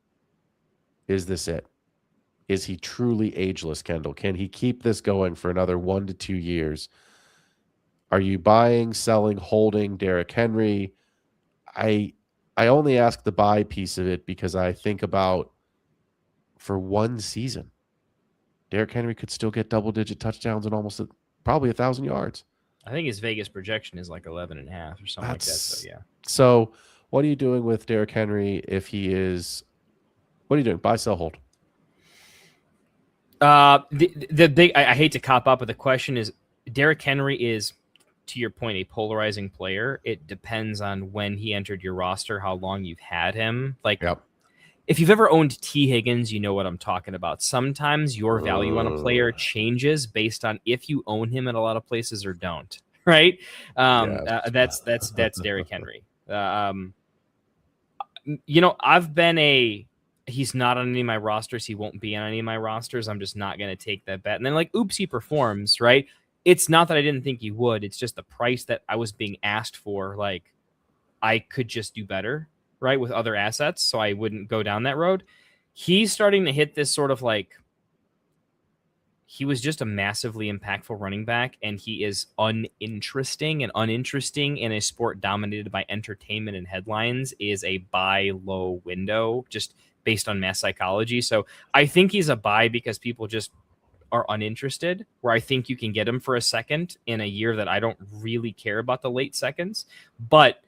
Is this it? Is he truly ageless, Kendall? Can he keep this going for another 1 to 2 years? Are you buying, selling, holding Derrick Henry? I only ask the buy piece of it because I think about for one season, Derrick Henry could still get double-digit touchdowns and almost probably 1,000 yards. I think his Vegas projection is like 11.5 or something like that. So yeah. So what are you doing with Derrick Henry if he is? What are you doing? Buy, sell, hold. The big. I hate to cop up, but the question is, Derrick Henry is, to your point, a polarizing player. It depends on when he entered your roster, how long you've had him. Like, yep. If you've ever owned T. Higgins, you know what I'm talking about. Sometimes your value on a player changes based on if you own him in a lot of places or don't. Right? That's Derrick Henry. I've been he's not on any of my rosters. He won't be on any of my rosters. I'm just not going to take that bet. And then oops, he performs, right? It's not that I didn't think he would. It's just the price that I was being asked for. Like, I could just do better, right, with other assets, so I wouldn't go down that road. He's starting to hit this sort of he was just a massively impactful running back, and he is uninteresting, and uninteresting in a sport dominated by entertainment and headlines is a buy low window, just based on mass psychology. So I think he's a buy because people just are uninterested, where I think you can get him for a second in a year that I don't really care about the late seconds. But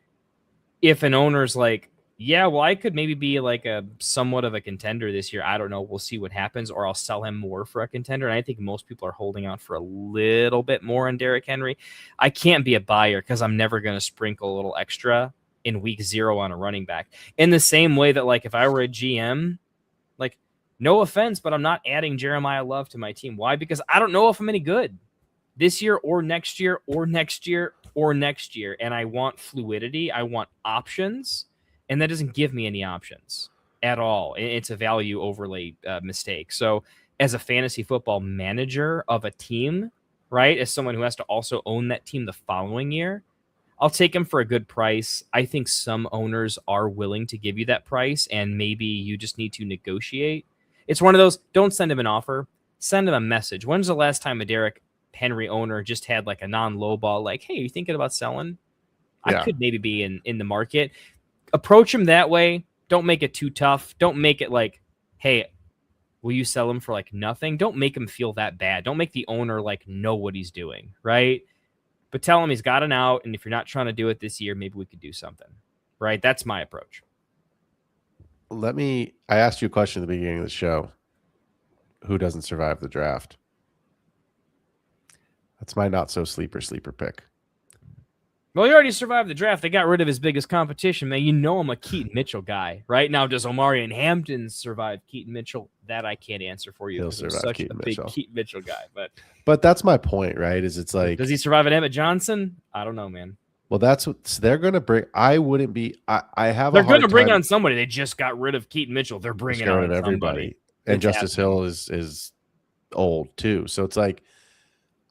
if an owner's like, yeah, well, I could maybe be like a somewhat of a contender this year, I don't know, we'll see what happens, or I'll sell him more for a contender. And I think most people are holding out for a little bit more on Derrick Henry. I can't be a buyer because I'm never going to sprinkle a little extra in week 0 on a running back. In the same way that, like, if I were a GM, like, no offense, but I'm not adding Jeremiah Love to my team. Why? Because I don't know if I'm any good this year or next year or next year or next year. And I want fluidity. I want options. And that doesn't give me any options at all. It's a value overlay mistake. So as a fantasy football manager of a team, right, as someone who has to also own that team the following year, I'll take him for a good price. I think some owners are willing to give you that price, and maybe you just need to negotiate. It's one of those, don't send him an offer, send him a message. When's the last time a Derrick Henry owner just had like a non-low ball, like, hey, are you thinking about selling? Yeah. I could maybe be in the market. Approach him that way. Don't make it too tough. Don't make it like, hey, will you sell him for like nothing? Don't make him feel that bad. Don't make the owner like know what he's doing, right? But tell him he's got an out, and if you're not trying to do it this year, maybe we could do something, right? That's my approach. I asked you a question at the beginning of the show. Who doesn't survive the draft? That's my not so sleeper pick. Well, he already survived the draft. They got rid of his biggest competition, man. You know I'm a Keaton Mitchell guy, right? Now, does Omarion Hampton survive Keaton Mitchell? That I can't answer for you. He'll I'm survive such Keaton a big Mitchell. Keaton Mitchell guy. But that's my point, right? Is it's like, does he survive an Emmett Johnson? I don't know, man. Well, that's what they're going to bring. I wouldn't be. I have. They're going to bring on somebody. They just got rid of Keaton Mitchell. They're bringing on everybody. And Justice Hill is old too. So it's like,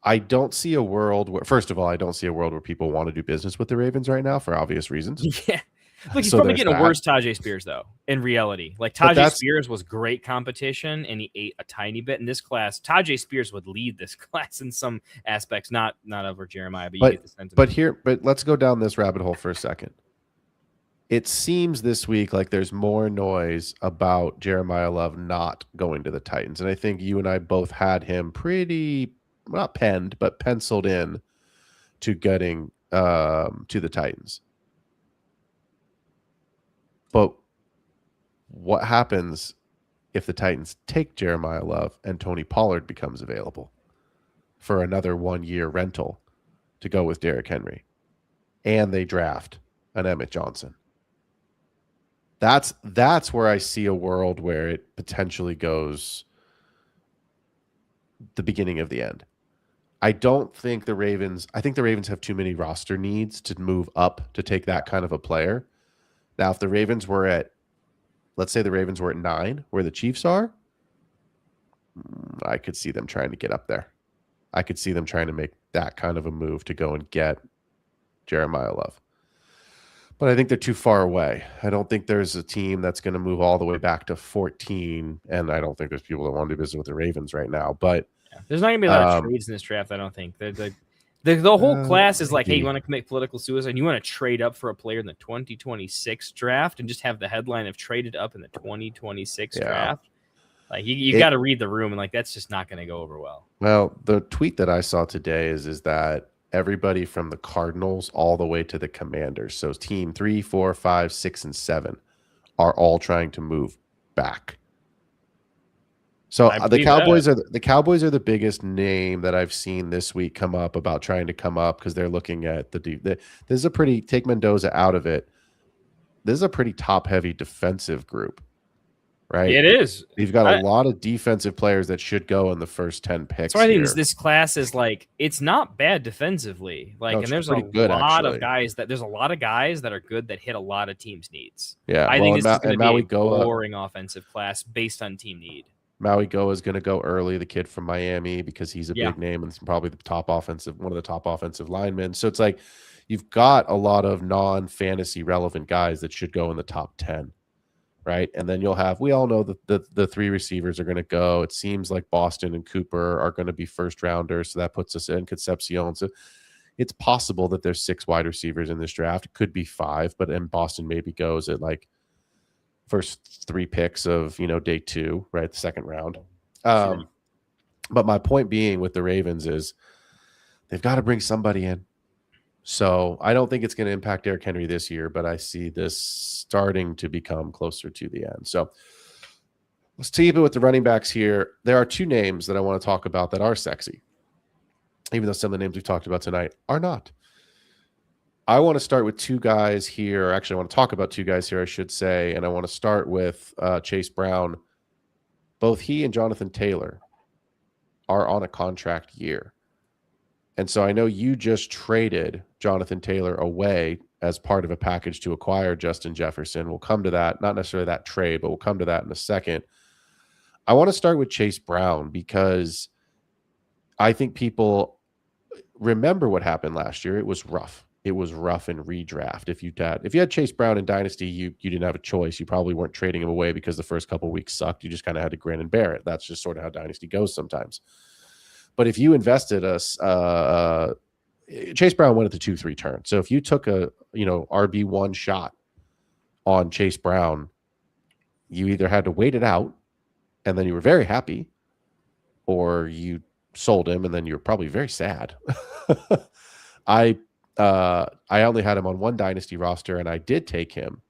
I don't see a world where, first of all, I don't see a world where people want to do business with the Ravens right now for obvious reasons. Yeah. Look, he's probably getting a worse Tajay Spears, though, in reality. Like, Tajay Spears was great competition, and he ate a tiny bit in this class. Tajay Spears would lead this class in some aspects, not over Jeremiah, but you get the sentiment. But let's go down this rabbit hole for a second. It seems this week like there's more noise about Jeremiah Love not going to the Titans. And I think you and I both had him pretty, not penned, but penciled in to getting to the Titans. But what happens if the Titans take Jeremiah Love and Tony Pollard becomes available for another 1-year rental to go with Derrick Henry, and they draft an Emmett Johnson? That's where I see a world where it potentially goes the beginning of the end. I think the Ravens have too many roster needs to move up to take that kind of a player. Now, if the Ravens were at, let's say the Ravens were at 9, where the Chiefs are, I could see them trying to get up there. I could see them trying to make that kind of a move to go and get Jeremiah Love. But I think they're too far away. I don't think there's a team that's going to move all the way back to 14, and I don't think there's people that want to do business with the Ravens right now. But there's not going to be a lot of trades in this draft, I don't think. The whole class is like, hey, you want to commit political suicide? You want to trade up for a player in the 2026 draft and just have the headline of traded up in the 2026 draft? Like, you got to read the room, and like that's just not going to go over well. Well, the tweet that I saw today is that everybody from the Cardinals all the way to the Commanders, so team 3, 4, 5, 6, and 7, are all trying to move back. So the Cowboys are the biggest name that I've seen this week come up about trying to come up because they're looking at this is a pretty, take Mendoza out of it, this is a pretty top heavy defensive group, right? It is. You've got a lot of defensive players that should go in the first 10 picks. So I think this class is like, it's not bad defensively. Like, and there's a lot of guys that are good that hit a lot of teams' needs. Yeah, I think this is going to be a boring offensive class based on team need. Maui Goa is going to go early, the kid from Miami, because he's a big name and probably one of the top offensive linemen. So it's like you've got a lot of non-fantasy relevant guys that should go in the top 10. right? And then you'll have, we all know that the three receivers are going to go. It seems like Boston and Cooper are going to be first rounders. So that puts us in Concepcion. So it's possible that there's 6 wide receivers in this draft. It could be 5, but then Boston maybe goes at like first 3 picks of, day 2, right? The second round. Sure. But my point being with the Ravens is they've got to bring somebody in. So I don't think it's going to impact Derrick Henry this year, but I see this starting to become closer to the end. So let's keep it with the running backs here. There are 2 names that I want to talk about that are sexy, even though some of the names we've talked about tonight are not. I want to start with 2 guys here. Actually, I want to talk about 2 guys here, I should say. And I want to start with Chase Brown. Both he and Jonathan Taylor are on a contract year. And so I know you just traded Jonathan Taylor away as part of a package to acquire Justin Jefferson. We'll come to that, not necessarily that trade, but we'll come to that in a second. I want to start with Chase Brown because I think people remember what happened last year. It was rough. It was rough in redraft. If you had Chase Brown in Dynasty, you didn't have a choice. You probably weren't trading him away because the first couple of weeks sucked. You just kind of had to grin and bear it. That's just sort of how Dynasty goes sometimes. But if you invested Chase Brown went at the 2-3 turn. So if you took a RB1 shot on Chase Brown, you either had to wait it out and then you were very happy, or you sold him and then you're probably very sad. I only had him on 1 Dynasty roster, and I did take him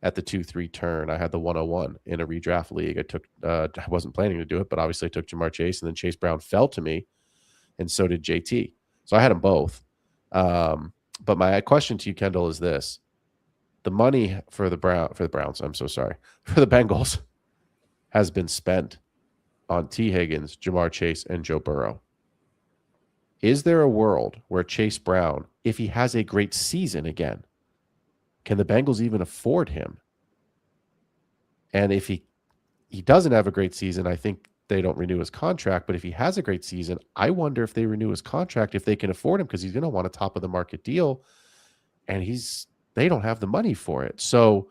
at the 2-3 turn. I had the 101 in a redraft league. I wasn't planning to do it, but obviously I took Jamar Chase, and then Chase Brown fell to me, and so did JT. So I had them both. But my question to you, Kendall, is this: the money for the Browns, I'm so sorry, for the Bengals has been spent on T. Higgins, Jamar Chase, and Joe Burrow. Is there a world where Chase Brown, if he has a great season again, can the Bengals even afford him? And if he doesn't have a great season, I think they don't renew his contract. But if he has a great season, I wonder if they renew his contract, if they can afford him, because he's going to want a top of the market deal, and they don't have the money for it. So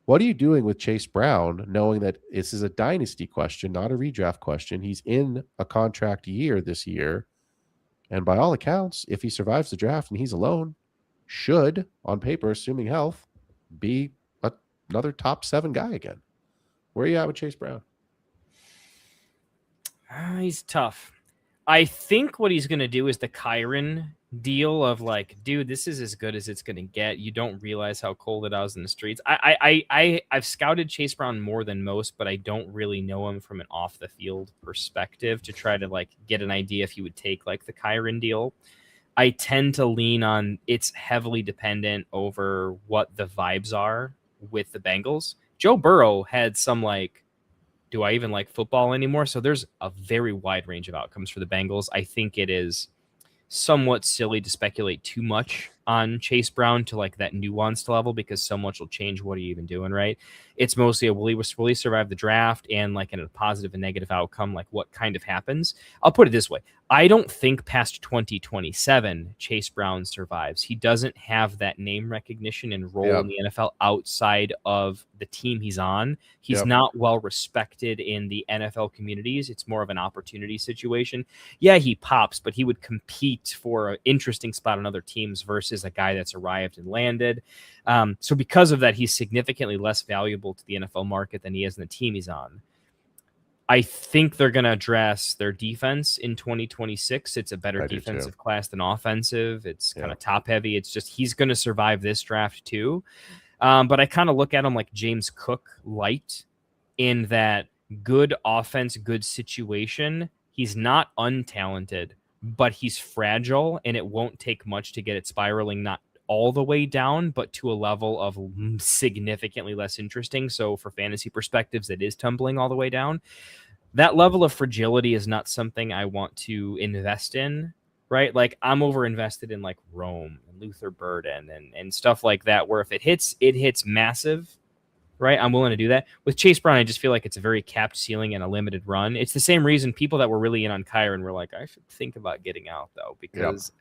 what are you doing with Chase Brown, knowing that this is a dynasty question, not a redraft question? He's in a contract year this year. And by all accounts, if he survives the draft and he's alone, should, on paper, assuming health, be another top 7 guy again. Where are you at with Chase Brown? He's tough. I think what he's going to do is the Kyron deal of like, dude, this is as good as it's going to get. You don't realize how cold it is in the streets. I've scouted Chase Brown more than most, but I don't really know him from an off the field perspective to try to like get an idea if he would take like the Kyron deal. I tend to lean on it's heavily dependent over what the vibes are with the Bengals. Joe Burrow had some like, do I even like football anymore? So there's a very wide range of outcomes for the Bengals. I think it is somewhat silly to speculate too much on Chase Brown to like that nuanced level, because so much will change. What are you even doing, right? It's mostly a will he survive the draft, and like in a positive and negative outcome, like what kind of happens. I'll put it this way. I don't think past 2027 Chase Brown survives. He doesn't have that name recognition and role in the NFL outside of the team he's on. He's not well respected in the NFL communities. It's more of an opportunity situation. Yeah, he pops, but he would compete for an interesting spot on other teams versus a guy that's arrived and landed. So because of that, he's significantly less valuable to the NFL market than he is in the team he's on. I think they're going to address their defense in 2026. It's a better defensive class than offensive. It's kind of top heavy. It's just he's going to survive this draft too. But I kind of look at him like James Cook light, in that good offense, good situation. He's not untalented, but he's fragile, and it won't take much to get it spiraling, not all the way down, but to a level of significantly less interesting. So for fantasy perspectives, it is tumbling all the way down. That level of fragility is not something I want to invest in, right? Like I'm over invested in like Rome and Luther Burden and stuff like that, where if it hits massive, right? I'm willing to do that. With Chase Brown, I just feel like it's a very capped ceiling and a limited run. It's the same reason people that were really in on Kyron were like, I should think about getting out though, because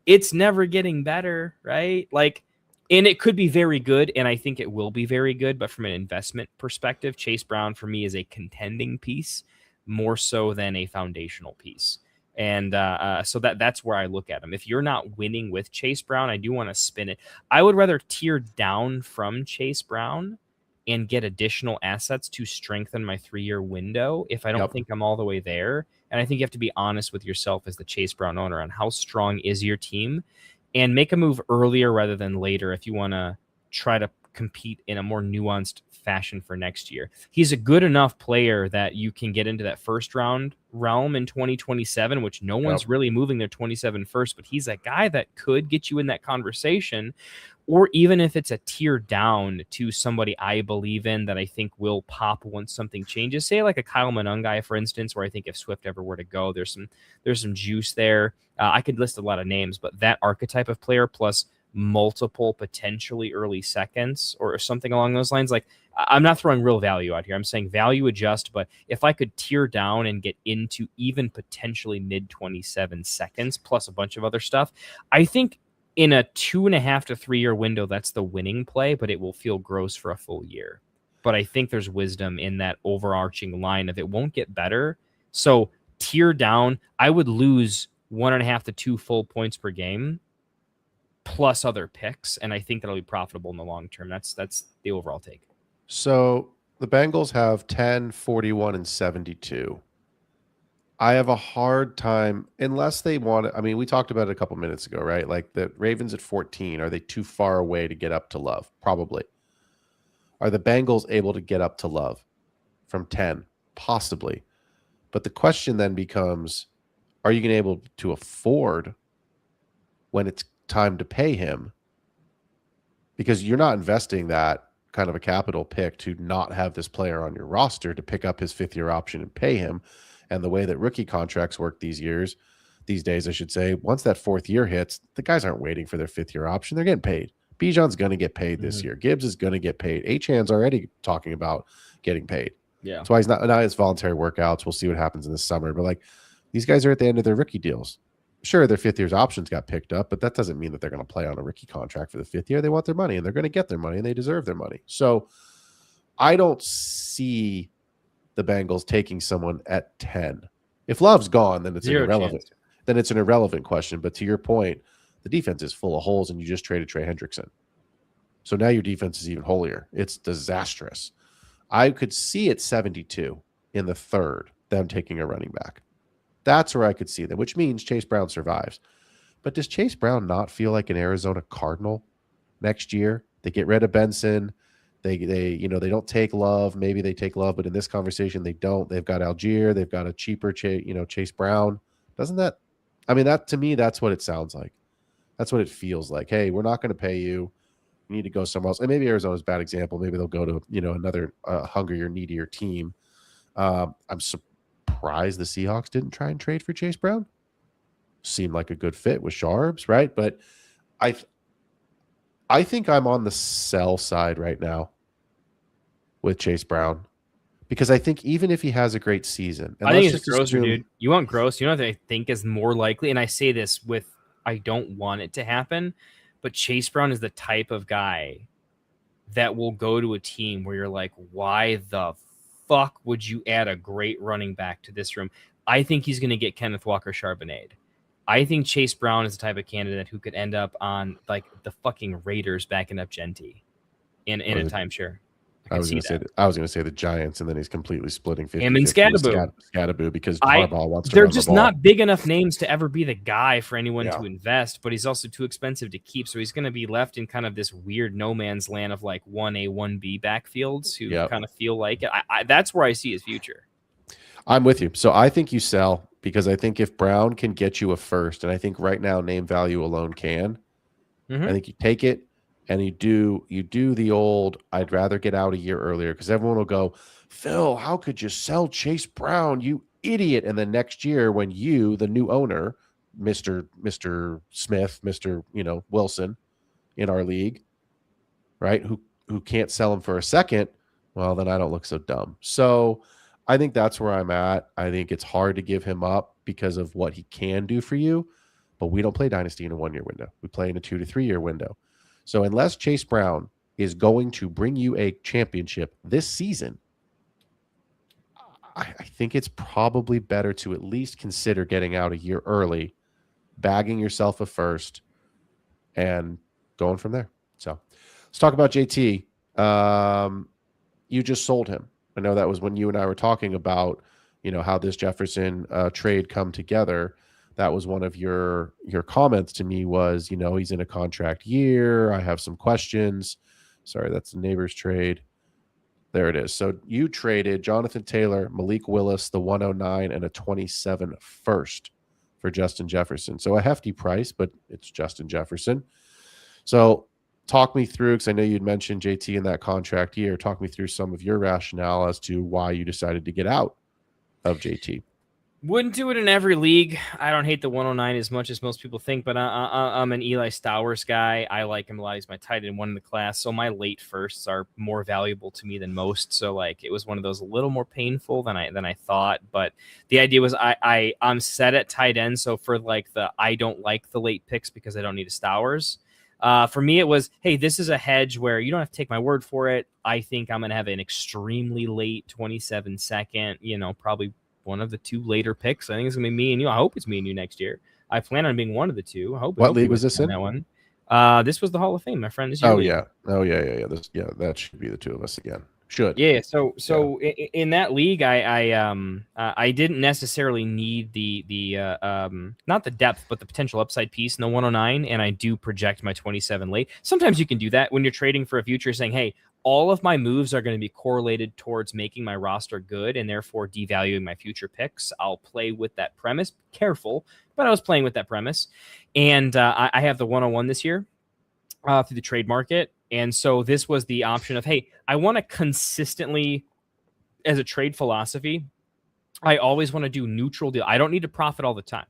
it's never getting better, right? Like And it could be very good, and I think it will be very good. But from an investment perspective, Chase Brown for me is a contending piece more so than a foundational piece. And so that's where I look at him. If you're not winning with Chase Brown, I do want to spin it. I would rather tier down from Chase Brown and get additional assets to strengthen my 3-year window if I don't think I'm all the way there. And I think you have to be honest with yourself as the Chase Brown owner on how strong is your team, and make a move earlier rather than later if you want to try to compete in a more nuanced fashion for next year. He's a good enough player that you can get into that first round realm in 2027, which no one's really moving their 27 first, but he's a guy that could get you in that conversation. Or even if it's a tier down to somebody I believe in that I think will pop once something changes, say like a Kyle Monungai, for instance, where I think if Swift ever were to go, there's some juice there. I could list a lot of names, but that archetype of player plus multiple potentially early seconds or something along those lines, like I'm not throwing real value out here. I'm saying value adjust, but if I could tier down and get into even potentially mid 27 seconds plus a bunch of other stuff, I think in a 2.5 to 3 year window, that's the winning play, but it will feel gross for a full year. But I think there's wisdom in that overarching line of it won't get better. So tier down, I would lose 1.5 to 2 full points per game plus other picks. And I think that'll be profitable in the long term. That's the overall take. So the Bengals have 10, 41, and 72. I have a hard time, unless they want to. I mean, we talked about it a couple minutes ago, right? Like the Ravens at 14, are they too far away to get up to Love? Probably. Are the Bengals able to get up to Love from 10? Possibly. But the question then becomes, are you going to be able to afford when it's time to pay him? Because you're not investing that kind of a capital pick to not have this player on your roster to pick up his 5th-year option and pay him. And the way that rookie contracts work these days, I should say, once that 4th year hits, the guys aren't waiting for their 5th-year option. They're getting paid. Bijan's going to get paid this year. Gibbs is going to get paid. Achan's already talking about getting paid. Yeah. That's why he's not his voluntary workouts. We'll see what happens in the summer. But like, these guys are at the end of their rookie deals. Sure, their 5th year's options got picked up, but that doesn't mean that they're going to play on a rookie contract for the 5th year. They want their money, and they're going to get their money, and they deserve their money. So I don't see the Bengals taking someone at 10. If Love's gone, then it's irrelevant. Then it's an irrelevant question. But to your point, the defense is full of holes, and you just traded Trey Hendrickson. So now your defense is even holier. It's disastrous. I could see it 72 in the 3rd, them taking a running back. That's where I could see them, which means Chase Brown survives. But does Chase Brown not feel like an Arizona Cardinal next year? They get rid of Benson. They don't take Love. Maybe they take Love, but in this conversation, they don't. They've got Algier. They've got a cheaper Chase Brown. Doesn't that? I mean, that to me, that's what it sounds like. That's what it feels like. Hey, we're not going to pay you. You need to go somewhere else. And maybe Arizona's a bad example. Maybe they'll go to another hungrier, needier team. I'm surprised the Seahawks didn't try and trade for Chase Brown. Seemed like a good fit with Sharbs, right? But I think I'm on the sell side right now with Chase Brown, because I think even if he has a great season, and I think it's Grosser, dude. You want Gross? You know what I think is more likely, and I say this with I don't want it to happen, but Chase Brown is the type of guy that will go to a team where you're like, why the fuck would you add a great running back to this room? I think he's going to get Kenneth Walker Charbonnet. I think Chase Brown is the type of candidate who could end up on like the fucking Raiders backing up Genty in a timeshare. I was going to say the Giants, and then he's completely splitting 50. Him and Scadaboo because Harbaugh wants to they're run just the ball. not big enough names to ever be the guy for anyone to invest, but he's also too expensive to keep. So he's going to be left in kind of this weird no man's land of like 1A, 1B backfields who kind of feel like it. That's where I see his future. I'm with you. So I think you sell, because I think if Brown can get you a first, and I think right now name value alone can, I think you take it. And you do the old, I'd rather get out a year earlier, because everyone will go, Phil, how could you sell Chase Brown, you idiot? And then next year, when you, the new owner, Mr. Smith, Mr. Wilson in our league, right, who can't sell him for a second, well, then I don't look so dumb. So I think that's where I'm at. I think it's hard to give him up because of what he can do for you, but we don't play Dynasty in a 1-year window. We play in a 2 to 3 year window. So unless Chase Brown is going to bring you a championship this season, I think it's probably better to at least consider getting out a year early, bagging yourself a first, and going from there. So let's talk about JT. You just sold him. I know that was when you and I were talking about, how this Jefferson trade come together. That was one of your comments to me was, he's in a contract year. I have some questions. Sorry, that's the neighbor's trade. There it is. So you traded Jonathan Taylor, Malik Willis, the 109, and a 27 first for Justin Jefferson. So a hefty price, but it's Justin Jefferson. So talk me through, because I know you'd mentioned JT in that contract year. Talk me through some of your rationale as to why you decided to get out of JT. Wouldn't do it in every league. I don't hate the 109 as much as most people think, but I'm an Eli Stowers guy. I like him a lot. He's my tight end one in the class, so my late firsts are more valuable to me than most. So like it was one of those a little more painful than I thought. But the idea was I'm set at tight end, so for like I don't like the late picks because I don't need a Stowers. For me, it was, hey, this is a hedge where you don't have to take my word for it. I think I'm going to have an extremely late 27 second, probably one of the two later picks. I think it's going to be me and you. I hope it's me and you next year. I plan on being one of the two. I hope. What league was this in? That one. This was the Hall of Fame, my friend. This league. Yeah. Oh, yeah. That should be the two of us again. Should. Yeah. So in that league, I didn't necessarily need the not the depth, but the potential upside piece in the 109, and I do project my 27 late. Sometimes you can do that when you're trading for a future, saying, hey, all of my moves are going to be correlated towards making my roster good and therefore devaluing my future picks. I'll play with that premise. Careful, but I was playing with that premise. And I have the 101 this year through the trade market. And so this was the option of, hey, I want to consistently, as a trade philosophy, I always want to do neutral deal. I don't need to profit all the time.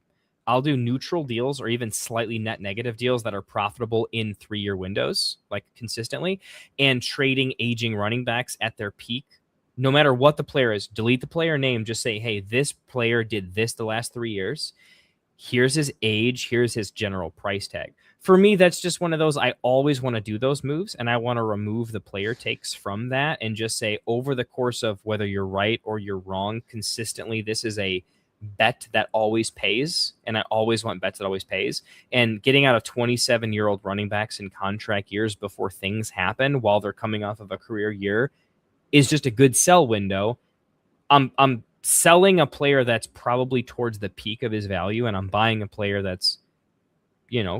I'll do neutral deals or even slightly net negative deals that are profitable in 3-year windows, like consistently, and trading aging running backs at their peak. No matter what the player is, delete the player name, just say, hey, this player did this the last 3 years. Here's his age. Here's his general price tag. For me, that's just one of those, I always want to do those moves, and I want to remove the player takes from that and just say, over the course of whether you're right or you're wrong, consistently, this is a bet that always pays, and I always want bets that always pays. And getting out of 27-year-old running backs in contract years before things happen while they're coming off of a career year is just a good sell window. I'm selling a player that's probably towards the peak of his value, and I'm buying a player that's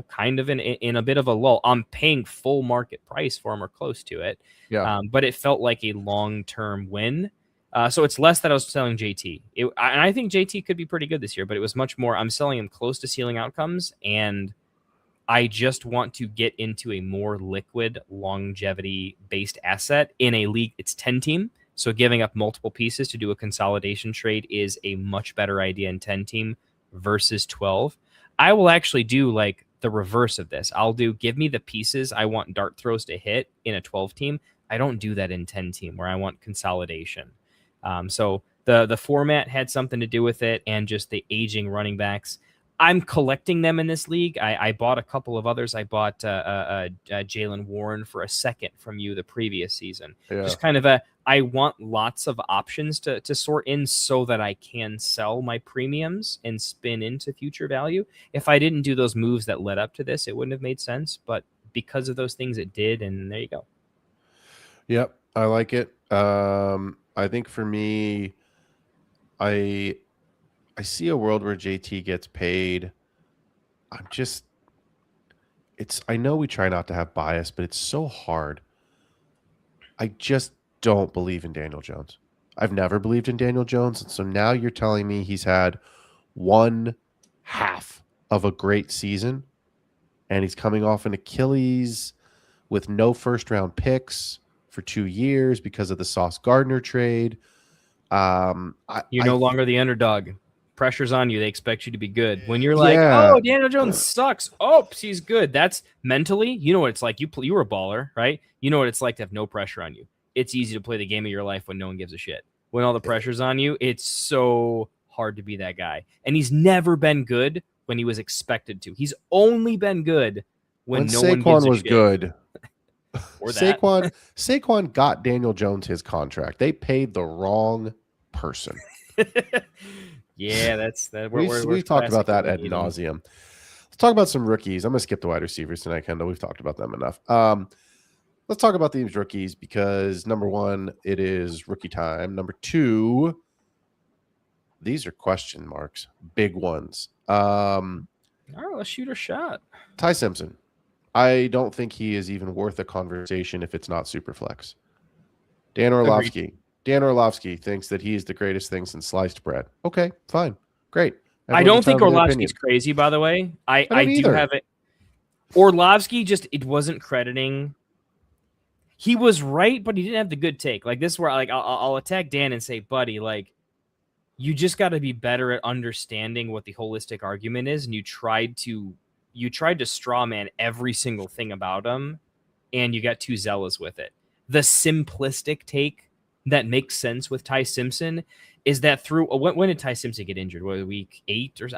kind of in a bit of a lull. I'm paying full market price for him or close to it. Yeah. But it felt like a long-term win. So it's less that I was selling JT. And I think JT could be pretty good this year, but it was much more, I'm selling him close to ceiling outcomes, and I just want to get into a more liquid, longevity-based asset in a league. It's 10-team, so giving up multiple pieces to do a consolidation trade is a much better idea in 10-team versus 12. I will actually do like the reverse of this. I'll give me the pieces I want dart throws to hit in a 12-team. I don't do that in 10-team where I want consolidation. So the format had something to do with it, and just the aging running backs. I'm collecting them in this league. I bought a couple of others. I bought Jalen Warren for a second from you the previous season. Yeah. Just kind of I want lots of options to sort in so that I can sell my premiums and spin into future value. If I didn't do those moves that led up to this, it wouldn't have made sense. But because of those things, it did, and there you go. Yep, I like it. I think for me, I see a world where JT gets paid. I know we try not to have bias, but it's so hard. I just don't believe in Daniel Jones. I've never believed in Daniel Jones. And so now you're telling me he's had one half of a great season, and he's coming off an Achilles with no first-round picks for 2 years because of the Sauce Gardner trade. You're no longer the underdog. Pressure's on you. They expect you to be good. When you're like, oh, Daniel Jones sucks. Oops, he's good. That's mentally, you know what it's like. You were a baller, right? You know what it's like to have no pressure on you. It's easy to play the game of your life when no one gives a shit. When all the pressure's on you, it's so hard to be that guy. And he's never been good when he was expected to. He's only been good when no one gives a shit. Saquon was good, Or that. Saquon got Daniel Jones his contract. They paid the wrong person. Yeah, that's that. We've talked about that ad nauseum. Let's talk about some rookies. I'm going to skip the wide receivers tonight, Kendall. We've talked about them enough. Let's talk about these rookies because, number one, it is rookie time. Number two, these are question marks, big ones. All right, let's shoot a shot. Ty Simpson. I don't think he is even worth a conversation if it's not super flex. Dan Orlovsky. Agreed. Dan Orlovsky thinks that he is the greatest thing since sliced bread. Okay, fine. Great. I don't think Orlovsky's crazy, by the way. I do have it. Orlovsky it wasn't crediting. He was right, but he didn't have the good take. Like this is where I'll attack Dan and say, buddy, like you just got to be better at understanding what the holistic argument is. And you tried to straw man every single thing about him and you got too zealous with it. The simplistic take that makes sense with Ty Simpson is that when did Ty Simpson get injured? Week 8 or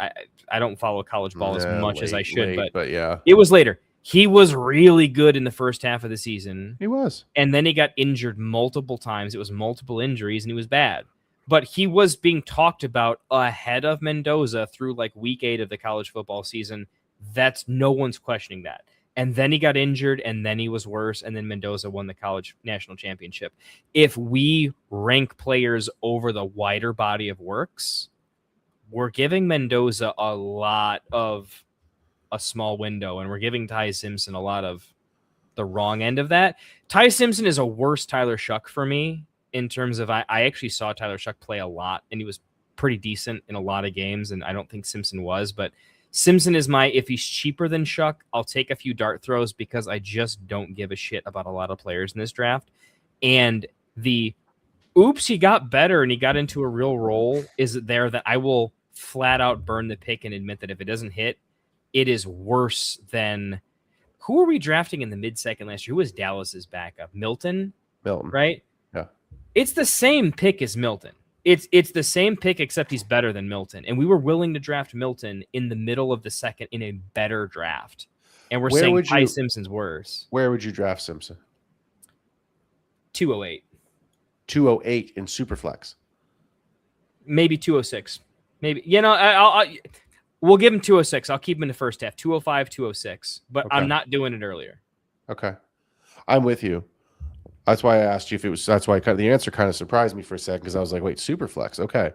I don't follow college ball as much as I should, but yeah, it was later. He was really good in the first half of the season. He was. And then he got injured multiple times. It was multiple injuries and he was bad. But he was being talked about ahead of Mendoza through like week 8 of the college football season. That's no one's questioning that. And then he got injured and then he was worse. And then Mendoza won the college national championship. If we rank players over the wider body of works, we're giving Mendoza a lot of a small window, and we're giving Ty Simpson a lot of the wrong end of that. Ty Simpson is a worse Tyler Shuck for me in terms of I actually saw Tyler Shuck play a lot, and he was pretty decent in a lot of games, and I don't think Simpson was, but Simpson is if he's cheaper than Shuck, I'll take a few dart throws because I just don't give a shit about a lot of players in this draft. And he got better and he got into a real role is there that I will flat out burn the pick and admit that if it doesn't hit, it is worse than who were we drafting in the mid-second last year? Who was Dallas's backup? Milton, right? Yeah. It's the same pick as Milton. It's the same pick, except he's better than Milton. And we were willing to draft Milton in the middle of the second in a better draft. And we're saying Ty Simpson's worse. Where would you draft Simpson? 208. 208 in Superflex. Maybe 206. Maybe. We'll give him 206. I'll keep him in the first half. 205, 206. But okay. I'm not doing it earlier. Okay. I'm with you. That's why I asked you if it was. That's why the answer kind of surprised me for a second because I was like, wait, Superflex. Okay.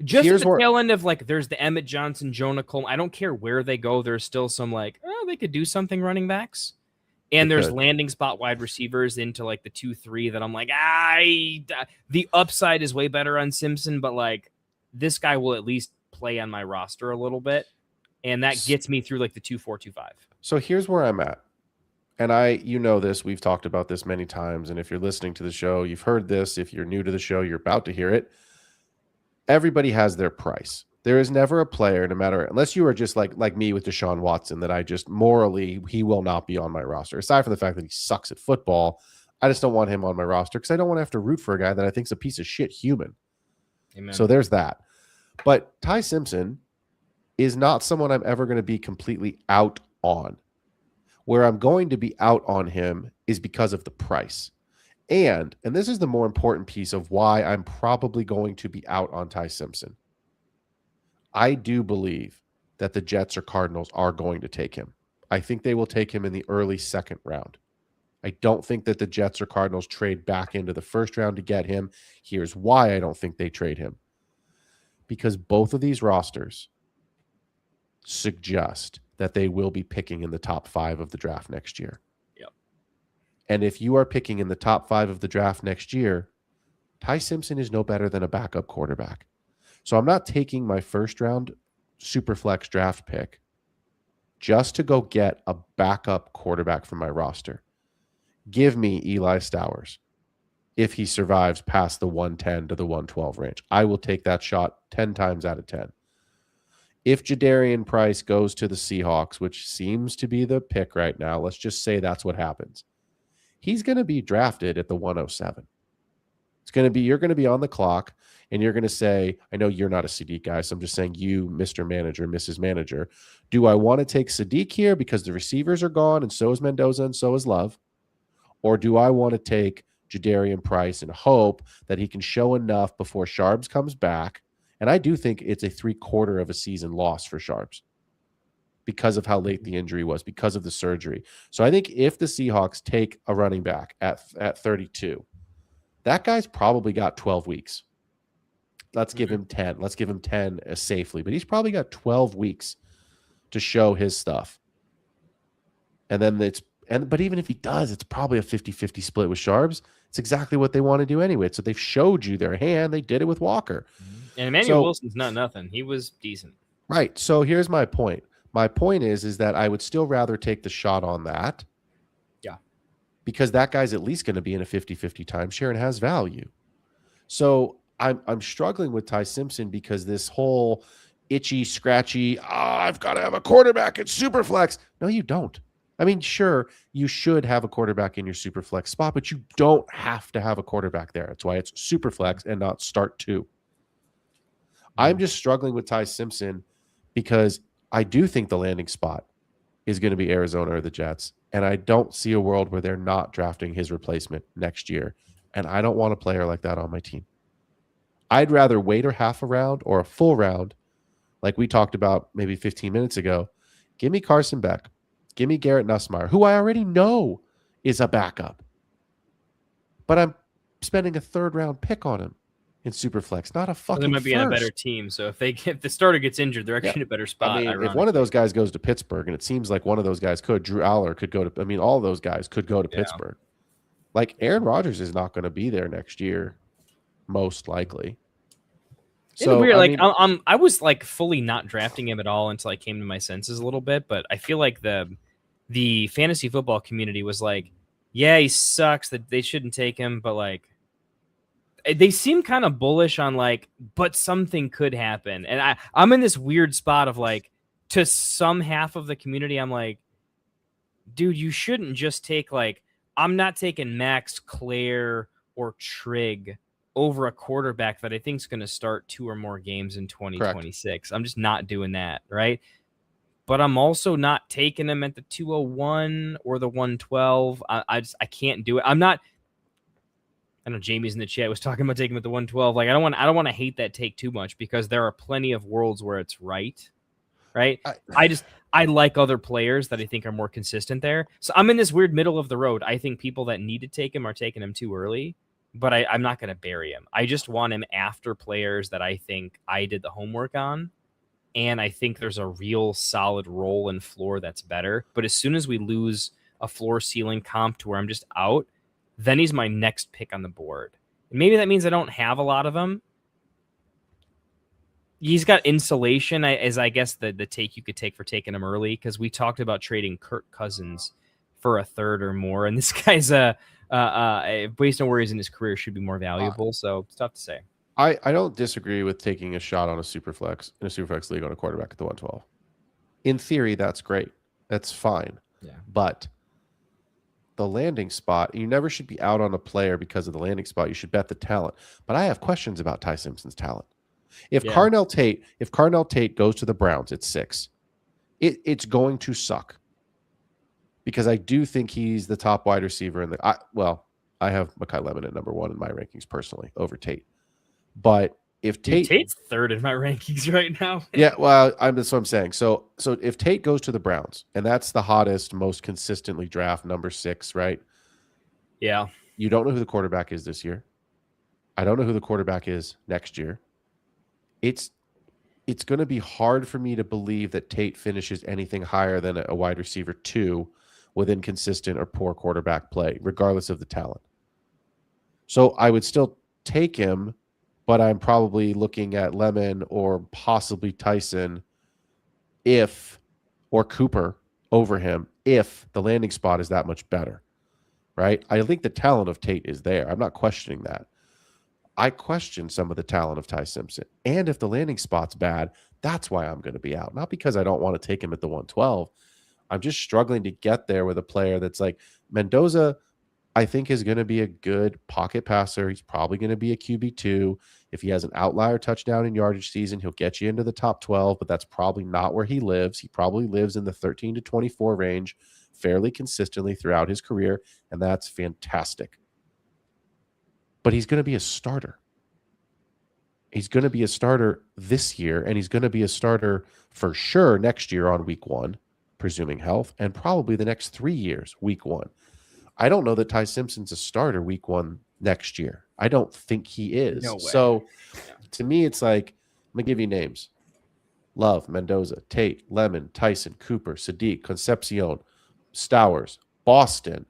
Just at the tail end of there's the Emmett Johnson, Jonah Coleman. I don't care where they go. There's still some they could do something running backs. And there's landing spot wide receivers into the 2-3 that I'm like, the upside is way better on Simpson, but this guy will at least play on my roster a little bit. And that gets me through the 2-4, 2-5. So here's where I'm at. And this, we've talked about this many times. And if you're listening to the show, you've heard this. If you're new to the show, you're about to hear it. Everybody has their price. There is never a player, no matter, unless you are just like me with Deshaun Watson, that I just morally, he will not be on my roster. Aside from the fact that he sucks at football, I just don't want him on my roster because I don't want to have to root for a guy that I think is a piece of shit human. Amen. So there's that. But Ty Simpson is not someone I'm ever going to be completely out on. Where I'm going to be out on him is because of the price. And this is the more important piece of why I'm probably going to be out on Ty Simpson. I do believe that the Jets or Cardinals are going to take him. I think they will take him in the early second round. I don't think that the Jets or Cardinals trade back into the first round to get him. Here's why I don't think they trade him. Because both of these rosters suggest that they will be picking in the top 5 of the draft next year. Yep. And if you are picking in the top 5 of the draft next year, Ty Simpson is no better than a backup quarterback. So I'm not taking my first round Superflex draft pick just to go get a backup quarterback from my roster. Give me Eli Stowers if he survives past the 110 to the 112 range. I will take that shot 10 times out of 10. If Jadarian Price goes to the Seahawks, which seems to be the pick right now, let's just say that's what happens. He's going to be drafted at the 107. You're going to be on the clock, and you're going to say, I know you're not a Sadiq guy, so I'm just saying you, Mr. Manager, Mrs. Manager, do I want to take Sadiq here because the receivers are gone, and so is Mendoza, and so is Love? Or do I want to take Jadarian Price and hope that he can show enough before Sharps comes back? And I do think it's a 3/4 of a season loss for Sharps because of how late the injury was, because of the surgery. So I think if the Seahawks take a running back at 32, that guy's probably got 12 weeks. Let's give him 10. Let's give him 10 safely. But he's probably got 12 weeks to show his stuff. And then but even if he does, it's probably a 50-50 split with Sharps. It's exactly what they want to do anyway. So they've showed you their hand. They did it with Walker. And Emmanuel Wilson's not nothing. He was decent. Right. So here's my point. My point is that I would still rather take the shot on that. Yeah. Because that guy's at least going to be in a 50-50 timeshare and has value. So I'm struggling with Ty Simpson because this whole itchy, scratchy, I've got to have a quarterback in Superflex. No, you don't. I mean, sure, you should have a quarterback in your Superflex spot, but you don't have to have a quarterback there. That's why it's Superflex and not start 2. I'm just struggling with Ty Simpson because I do think the landing spot is going to be Arizona or the Jets, and I don't see a world where they're not drafting his replacement next year, and I don't want a player like that on my team. I'd rather wait a half a round or a full round, like we talked about maybe 15 minutes ago. Give me Carson Beck. Give me Garrett Nussmeier, who I already know is a backup. But I'm spending a 3rd-round pick on him in Superflex, not a fucking They might be on a better team. So if the starter gets injured, they're actually in a better spot. I mean, if one of those guys goes to Pittsburgh, and it seems like one of those guys could, Drew Aller could go to, I mean, all of those guys could go to Pittsburgh. Like, Aaron Rodgers is not going to be there next year, most likely. So weird. I was like fully not drafting him at all until I came to my senses a little bit. But I feel like the fantasy football community was like, yeah, he sucks, that they shouldn't take him. But like, they seem kind of bullish on like, but something could happen. And I'm in this weird spot of like, to some half of the community, I'm like, dude, you shouldn't just take like, I'm not taking Max, Claire, or Trig over a quarterback that I think is going to start 2 or more games in 2026. Correct. I'm just not doing that, right? But I'm also not taking him at the 201 or the 112. I can't do it. I'm not. I know Jamie's in the chat was talking about taking him at the 112. Like I don't want to hate that take too much because there are plenty of worlds where it's right. I like other players that I think are more consistent there. So I'm in this weird middle of the road. I think people that need to take him are taking him too early. But I'm not going to bury him. I just want him after players that I think I did the homework on. And I think there's a real solid role and floor that's better. But as soon as we lose a floor ceiling comp to where I'm just out, then he's my next pick on the board. And maybe that means I don't have a lot of them. He's got insulation, as I guess the take you could take for taking him early. Because we talked about trading Kirk Cousins for a 3rd or more. And this guy's based on where he's in his career, should be more valuable. So it's tough to say. I don't disagree with taking a shot on a Superflex league on a quarterback at the 112. In theory, that's great. That's fine. Yeah. But the landing spot, you never should be out on a player because of the landing spot. You should bet the talent. But I have questions about Ty Simpson's talent. If Carnell Tate goes to the Browns at 6, it's going to suck. Because I do think he's the top wide receiver in I have Mekhi Lemon at number 1 in my rankings personally over Tate. But if Tate's 3rd in my rankings right now. Yeah, well, that's what I'm saying. So if Tate goes to the Browns, and that's the hottest, most consistently draft number 6, right? Yeah. You don't know who the quarterback is this year. I don't know who the quarterback is next year. It's going to be hard for me to believe that Tate finishes anything higher than a wide receiver 2 with inconsistent or poor quarterback play, regardless of the talent. So I would still take him, but I'm probably looking at Lemon or possibly Tyson or Cooper over him if the landing spot is that much better, right? I think the talent of Tate is there. I'm not questioning that. I question some of the talent of Ty Simpson. And if the landing spot's bad, that's why I'm going to be out. Not because I don't want to take him at the 112. I'm just struggling to get there with a player that's like Mendoza, I think is going to be a good pocket passer. He's probably going to be a QB2. If he has an outlier touchdown in yardage season, he'll get you into the top 12, but that's probably not where he lives. He probably lives in the 13 to 24 range fairly consistently throughout his career, and that's fantastic. But he's going to be a starter. He's going to be a starter this year, and he's going to be a starter for sure next year on week 1, presuming health, and probably the next 3 years, week 1. I don't know that Ty Simpson's a starter week 1 next year. I don't think he is. No way. So to me, it's like, I'm going to give you names. Love, Mendoza, Tate, Lemon, Tyson, Cooper, Sadiq, Concepcion, Stowers, Boston.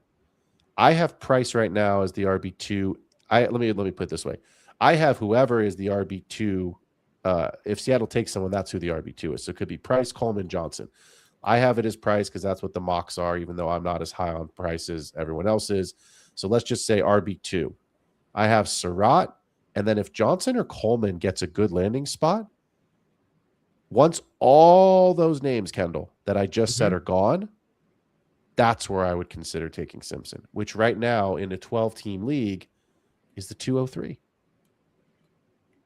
I have Price right now as the RB2. Let me put it this way. I have whoever is the RB2. If Seattle takes someone, that's who the RB2 is. So it could be Price, Coleman, Johnson. I have it as Price because that's what the mocks are, even though I'm not as high on Price as everyone else is. So let's just say RB2. I have Surratt, and then if Johnson or Coleman gets a good landing spot, once all those names, Kendall, that I just said are gone, that's where I would consider taking Simpson, which right now in a 12-team league is the 203.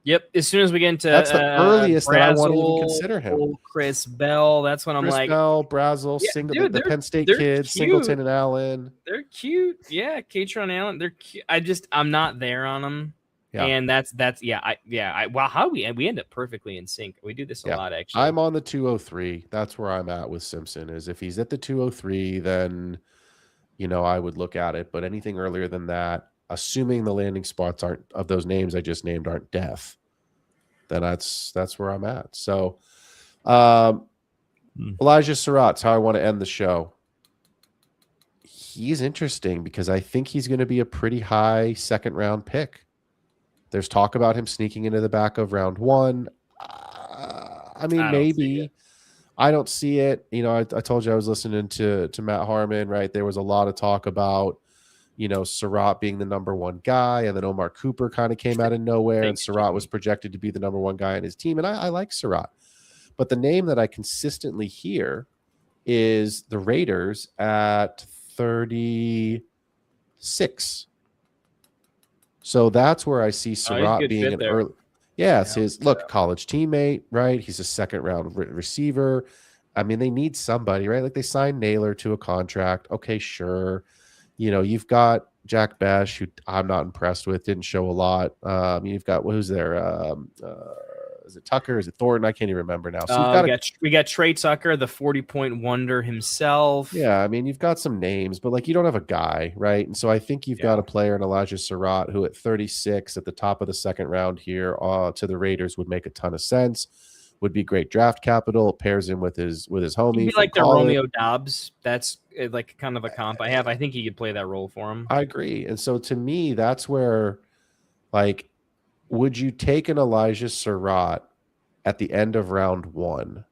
Yep. As soon as we get into that's the earliest that I want to even consider him. Chris Bell. That's when I'm Chris like Bell, Brazel, the Penn State kids, cute. Singleton and Allen. They're cute. Yeah, Katron Allen. They're cute. I'm not there on them. Yeah. And that's wow, how we end up perfectly in sync. We do this a lot, actually. I'm on the 203. That's where I'm at with Simpson. Is if he's at the 203, then I would look at it. But anything earlier than that, assuming the landing spots aren't of those names I just named aren't death, then that's where I'm at. So Elijah Surratt's how I want to end the show. He's interesting because I think he's going to be a pretty high second round pick. There's talk about him sneaking into the back of round 1. Maybe. I don't see it. I told you I was listening to Matt Harmon, right? There was a lot of talk about, Surratt being the number 1 guy, and then Omar Cooper kind of came out of nowhere, and Surratt was projected to be the number 1 guy in his team. And I like Surratt. But the name that I consistently hear is the Raiders at 36. So that's where I see Surratt being an early. Yes, his college teammate, right? He's a second round receiver. I mean, they need somebody, right? Like they signed Naylor to a contract. Okay, sure. You've got Jack Bash, who I'm not impressed with, didn't show a lot. You've got who's there? Is it Tucker? Is it Thornton? I can't even remember now. So we got Trey Tucker, the 40-point wonder himself. Yeah, I mean, you've got some names, but you don't have a guy, right? And so I think you've got a player in Elijah Surratt who at 36 at the top of the second round here to the Raiders would make a ton of sense. Would be great draft capital. Pairs him with his homie. He'd be like the Romeo Dobbs. That's like kind of a comp I have. I think he could play that role for him. I agree. And so to me, that's where, would you take an Elijah Surratt at the end of round 1,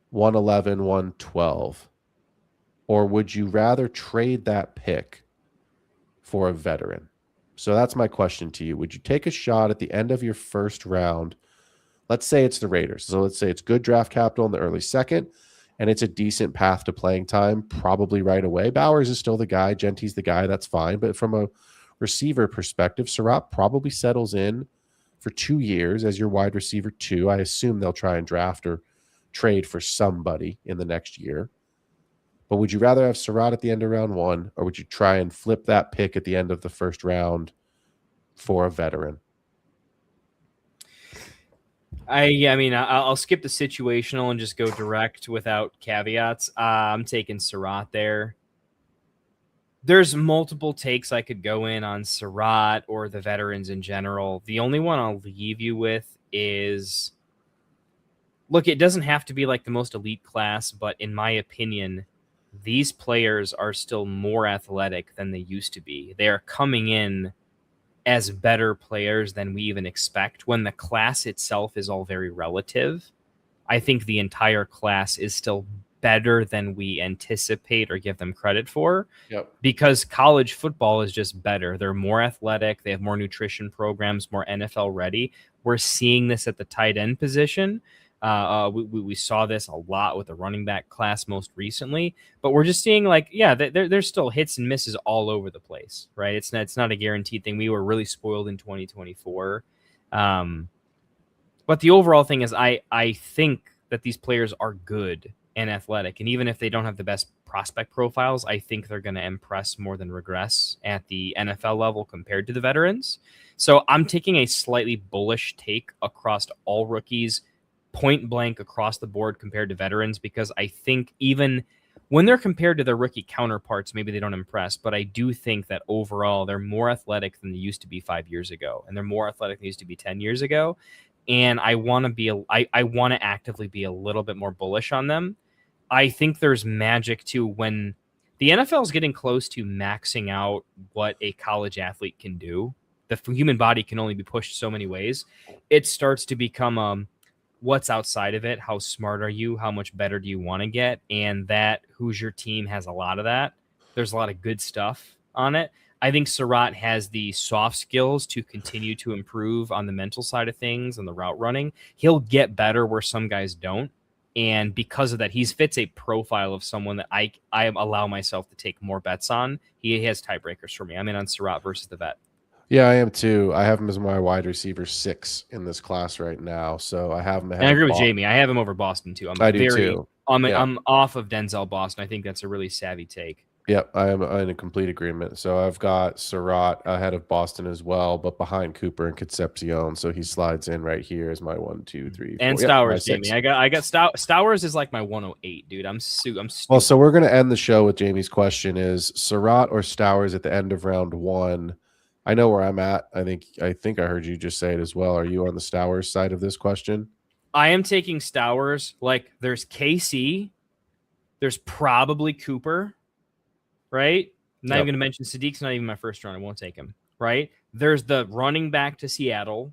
111, 112? Or would you rather trade that pick for a veteran? So that's my question to you. Would you take a shot at the end of your first round? Let's say it's the Raiders. So let's say it's good draft capital in the early second, and it's a decent path to playing time probably right away. Bowers is still the guy. Genty's the guy. That's fine. But from a receiver perspective, Surratt probably settles in for 2 years as your wide receiver 2. I assume they'll try and draft or trade for somebody in the next year. But would you rather have Surratt at the end of round 1, or would you try and flip that pick at the end of the first round for a veteran? I'll skip the situational and just go direct without caveats. I'm taking Surratt there. There's multiple takes I could go in on Surratt or the veterans in general. The only one I'll leave you with is, look, it doesn't have to be like the most elite class, but in my opinion, these players are still more athletic than they used to be. They are coming in as better players than we even expect. When the class itself is all very relative, I think the entire class is still better than we anticipate or give them credit for. Yep. Because college football is just better. They're more athletic. They have more nutrition programs, more NFL ready. We're seeing this at the tight end position. We saw this a lot with the running back class most recently, but we're just seeing there's still hits and misses all over the place, right? It's not a guaranteed thing. We were really spoiled in 2024. But the overall thing is I think that these players are good and athletic. And even if they don't have the best prospect profiles, I think they're going to impress more than regress at the NFL level compared to the veterans. So I'm taking a slightly bullish take across all rookies, point blank across the board compared to veterans, because I think even when they're compared to their rookie counterparts, maybe they don't impress, but I do think that overall they're more athletic than they used to be 5 years ago, and they're more athletic than they used to be 10 years ago. And I want to actively be a little bit more bullish on them. I think there's magic too when the NFL is getting close to maxing out what a college athlete can do. The human body can only be pushed so many ways. It starts to become what's outside of it. How smart are you? How much better do you want to get? And that Hoosier team has a lot of that. There's a lot of good stuff on it. I think Surratt has the soft skills to continue to improve on the mental side of things and the route running. He'll get better where some guys don't. And because of that, he fits a profile of someone that I allow myself to take more bets on. He has tiebreakers for me. I'm in on Surratt versus the vet. Yeah, I am too. I have him as my wide receiver 6 in this class right now. So I have him ahead. And I agree with Jamie. I have him over Boston too. I do too. I'm off of Denzel Boston. I think that's a really savvy take. Yep, I am in a complete agreement. So I've got Surratt ahead of Boston as well, but behind Cooper and Concepcion. So he slides in right here as my 1, 2, 3, 4. And Stowers, Jamie. I got Stowers is like my 108, dude. I'm well, so we're gonna end the show with Jamie's question: is Surratt or Stowers at the end of round 1? I know where I'm at. I think I heard you just say it as well. Are you on the Stowers side of this question? I am taking Stowers. Like, there's KC, there's probably Cooper. Right? I'm not even going to mention Sadiq's not even my first round. I won't take him. Right? There's the running back to Seattle,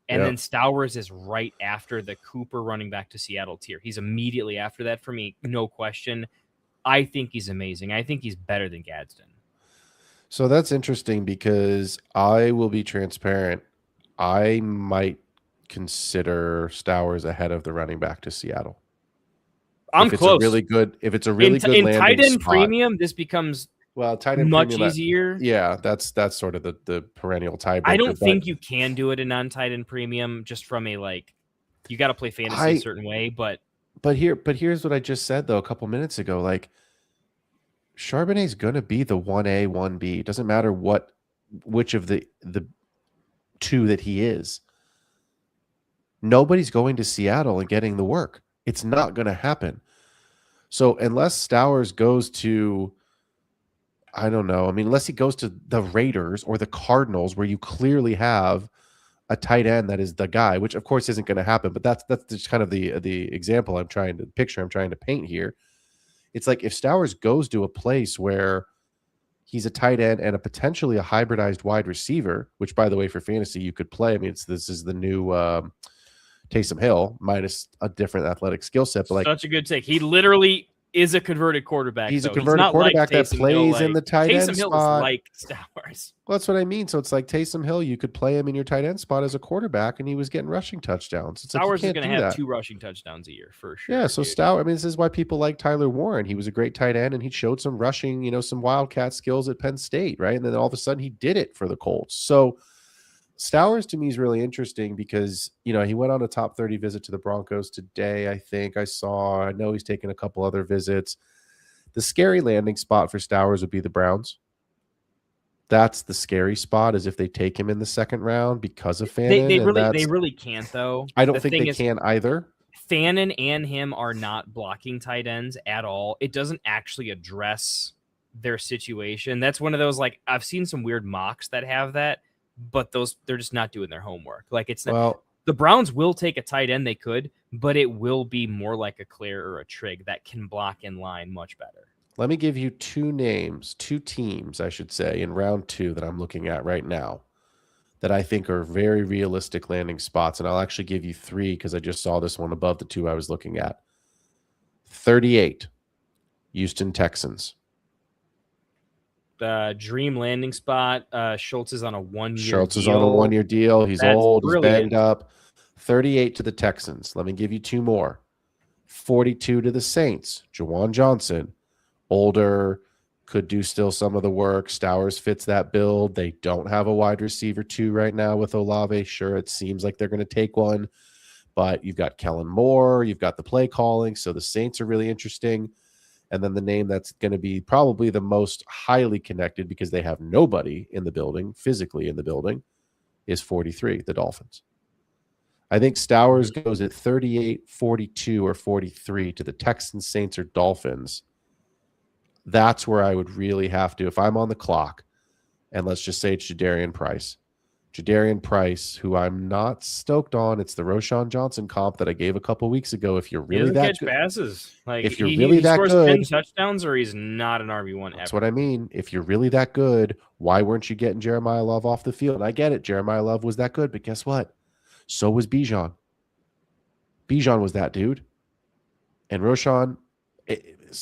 and then Stowers is right after the Cooper running back to Seattle tier. He's immediately after that for me, no question. I think he's amazing. I think he's better than Gadsden. So that's interesting because I will be transparent. I might consider Stowers ahead of the running back to Seattle. I'm close. If it's a really good landing tight end spot, premium, this becomes tight end much premium, easier. Yeah, that's sort of the perennial tiebreaker. I don't think you can do it in non-tight end premium just from a you got to play fantasy a certain way. But here's what I just said though a couple minutes ago. Like, Charbonnet's gonna be the 1A, 1B. It doesn't matter which of the 2 that he is. Nobody's going to Seattle and getting the work. It's not going to happen. So unless Stowers goes to, I don't know. I mean, unless he goes to the Raiders or the Cardinals, where you clearly have a tight end that is the guy, which of course isn't going to happen. But that's just kind of the example I'm trying to paint here. It's like if Stowers goes to a place where he's a tight end and a potentially a hybridized wide receiver, which by the way for fantasy you could play. I mean, this is the new Taysom Hill minus a different athletic skill set. But such a good take. He literally is a converted quarterback. He's a converted quarterback that plays in the tight end Taysom Hill spot. Is like Stowers. Well, that's what I mean. So it's like Taysom Hill. You could play him in your tight end spot as a quarterback, and he was getting rushing touchdowns. It's Stowers is going to have 2 rushing touchdowns a year for sure. Yeah. So Stowers. I mean, this is why people like Tyler Warren. He was a great tight end, and he showed some rushing, some Wildcat skills at Penn State, right? And then all of a sudden, he did it for the Colts. So Stowers to me is really interesting because, he went on a top 30 visit to the Broncos today. I know he's taken a couple other visits. The scary landing spot for Stowers would be the Browns. That's the scary spot, is if they take him in the second round because of Fannin. They really can't, though. I don't think they can either. Fannin and him are not blocking tight ends at all. It doesn't actually address their situation. That's one of those, I've seen some weird mocks that have that, but they're just not doing their homework. It's not. Well, the Browns will take a tight end, they could, but it will be more like a Claire or a Trigg that can block in line much better. Let me give you 2 teams, I should say, in round 2 that I'm looking at right now that I think are very realistic landing spots. And I'll actually give you 3 because I just saw this one above the 2 I was looking at. 38, Houston Texans. Dream landing spot. Schultz is on a 1-year deal. Schultz is on a 1-year deal. He's old. He's banged up. 38 to the Texans. Let me give you 2 more. 42 to the Saints. Jawan Johnson. Older, could do still some of the work. Stowers fits that build. They don't have a wide receiver 2 right now with Olave. Sure, it seems like they're going to take one. but you've got Kellen Moore, you've got the play calling, so the Saints are really interesting. And then the name that's going to be probably the most highly connected because they have nobody in the building, physically in the building, is 43, the Dolphins. I think Stowers goes at 38, 42, or 43 to the Texans, Saints, or Dolphins. That's where I would really have to, if I'm on the clock, and let's just say it's Jadarian Price. Jadarian Price, who I'm not stoked on. It's the Roshan Johnson comp that I gave a couple weeks ago. If you're really that catch good, passes, like if you're he really that scores good, 10 touchdowns, or he's not an RB1 that's ever. what I mean. If you're really that good, why weren't you getting Jeremiah Love off the field? And I get it. Jeremiah Love was that good, but guess what? So was Bijan. Bijan was that dude. And Roshan,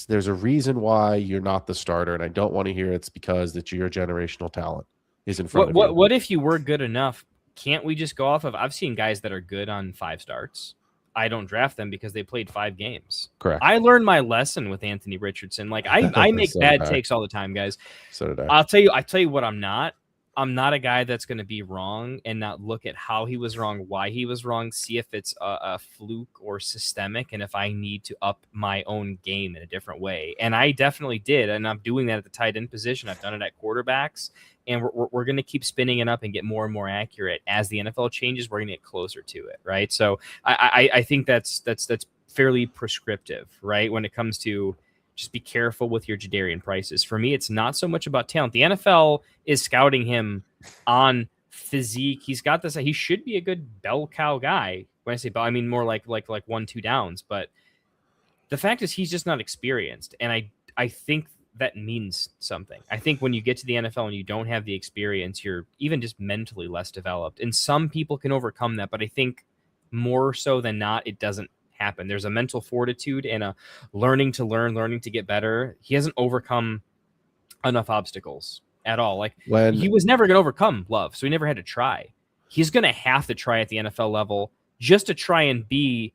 there's a reason why you're not the starter, and I don't want to hear it's because that your generational talent is in front of you. What if you were good enough? Can't we just go off of? I've seen guys that are good on 5 starts. I don't draft them because they played 5 games. Correct. I learned my lesson with Anthony Richardson. Like I make So bad did I. takes all the time, guys. So did I. I tell you what I'm not. I'm not a guy that's going to be wrong and not look at how he was wrong, why he was wrong, see if it's a fluke or systemic, and if I need to up my own game in a different way. And I definitely did, and I'm doing that at the tight end position. I've done it at quarterbacks, and we're going to keep spinning it up and get more and more accurate. As the NFL changes, we're going to get closer to it, right? So I think that's fairly prescriptive, right, when it comes to just be careful with your Jadarian Prices. For me, it's not so much about talent. The NFL is scouting him on physique. He's got this. He should be a good bell cow guy. When I say bell, I mean more like 1-2 downs. But the fact is, he's just not experienced, and I think that means something. I think when you get to the NFL and you don't have the experience, you're even just mentally less developed. And some people can overcome that, but I think more so than not, it doesn't happen. There's a mental fortitude and a learning to learn, learning to get better. He hasn't overcome enough obstacles at all. Like he was never going to overcome Love, so he never had to try. He's going to have to try at the NFL level just to try and be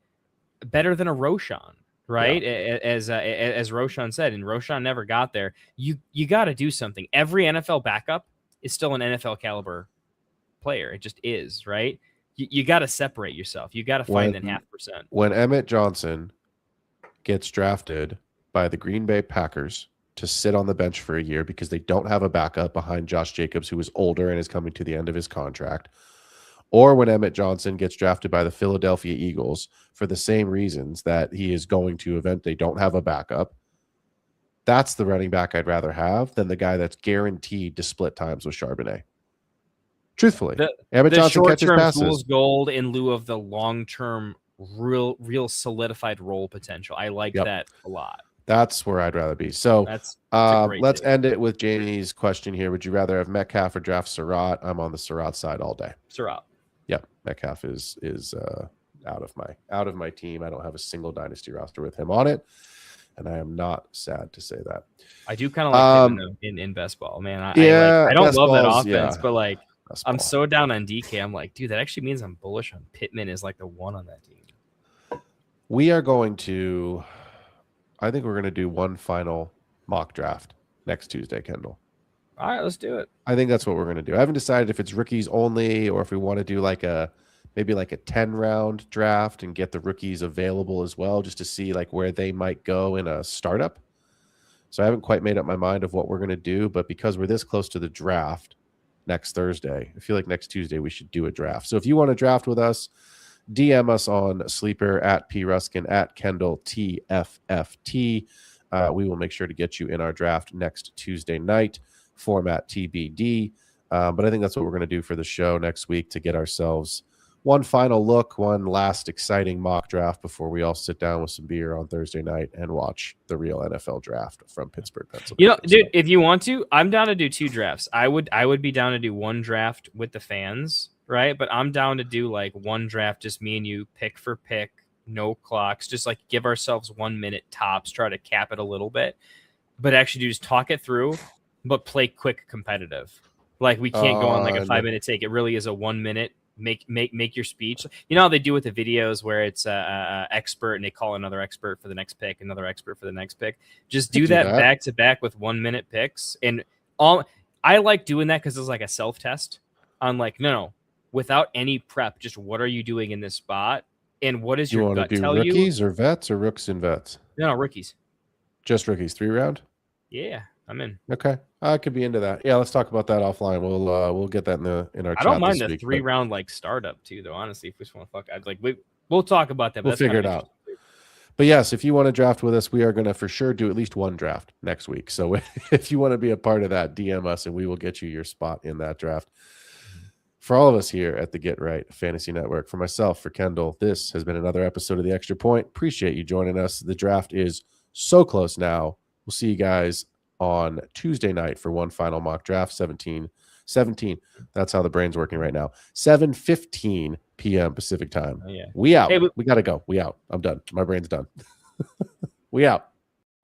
better than a Roshan, right? Yeah. As Roshan said, and Roshan never got there. You got to do something. Every NFL backup is still an NFL caliber player. It just is, right? You got to separate yourself. You got to find that 0.5%. When Emmett Johnson gets drafted by the Green Bay Packers to sit on the bench for a year because they don't have a backup behind Josh Jacobs, who is older and is coming to the end of his contract, or when Emmett Johnson gets drafted by the Philadelphia Eagles for the same reasons that he is going to event, they don't have a backup, that's the running back I'd rather have than the guy that's guaranteed to split times with Charbonnet. Truthfully, Emmett Johnson catches passes. Fool's gold in lieu of the long-term, real solidified role potential. I like that a lot. That's where I'd rather be. So let's end it with Jamie's question here. Would you rather have Metcalf or draft Surratt? I'm on the Surratt side all day. Surratt. Yep, Metcalf is out of my team. I don't have a single dynasty roster with him on it, and I am not sad to say that. I do kind of like him in best ball, man. I don't love that offense, but like. I'm so down on DK. I'm like, dude, that actually means I'm bullish on Pittman is like the one on that team. We are going to, I think we're going to do one final mock draft next Tuesday, Kendall. All right, let's do it. I think that's what we're going to do. I haven't decided if it's rookies only or if we want to do maybe a 10-round draft and get the rookies available as well, just to see like where they might go in a startup. So I haven't quite made up my mind of what we're going to do, but because we're this close to the draft next Thursday, I feel like next Tuesday we should do a draft. So if you want to draft with us, DM us on Sleeper at @PRuskin at KendallTFFT. We will make sure to get you in our draft next Tuesday night. Format TBD. But I think that's what we're going to do for the show next week to get ourselves one final look, one last exciting mock draft before we all sit down with some beer on Thursday night and watch the real NFL draft from Pittsburgh, Pennsylvania. Dude, if you want to, I'm down to do 2 drafts. I would be down to do 1 draft with the fans, right? But I'm down to do like 1 draft, just me and you, pick for pick, no clocks, just like give ourselves 1 minute tops, try to cap it a little bit, but actually just talk it through, but play quick competitive. Like we can't go on like a 5-minute take. It really is a 1 minute. Make your speech. You know how they do with the videos where it's expert and they call another expert for the next pick, another expert for the next pick. Just do that back to back with 1 minute picks. And I like doing that because it's like a self test on like, no, without any prep, just what are you doing in this spot? And what does You your want to gut do tell you? rookies or vets or rooks and vets? No, rookies. Just rookies, 3-round. Yeah, I'm in. Okay, I could be into that. Yeah, let's talk about that offline. We'll get that in our I chat don't mind this the week, 3-round like startup too, though. Honestly, if we just want to fuck, I'd like we'll talk about that. But we'll that's figure it kind of out. But yes, if you want to draft with us, we are going to for sure do at least one draft next week. So if you want to be a part of that, DM us and we will get you your spot in that draft. For all of us here at the Get Right Fantasy Network, for myself, for Kendall, this has been another episode of The Extra Point. Appreciate you joining us. The draft is so close now. We'll see you guys on Tuesday night for one final mock draft, 17. That's how the brain's working right now. 7:15 p.m. Pacific time. Oh, yeah. We out. Hey, we got to go. We out. I'm done. My brain's done. We out.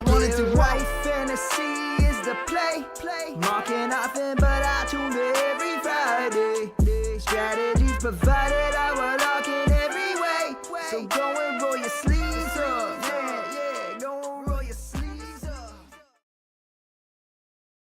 Wanted to white fantasy is the play. Marking nothing but I tune every Friday. Strategies provided.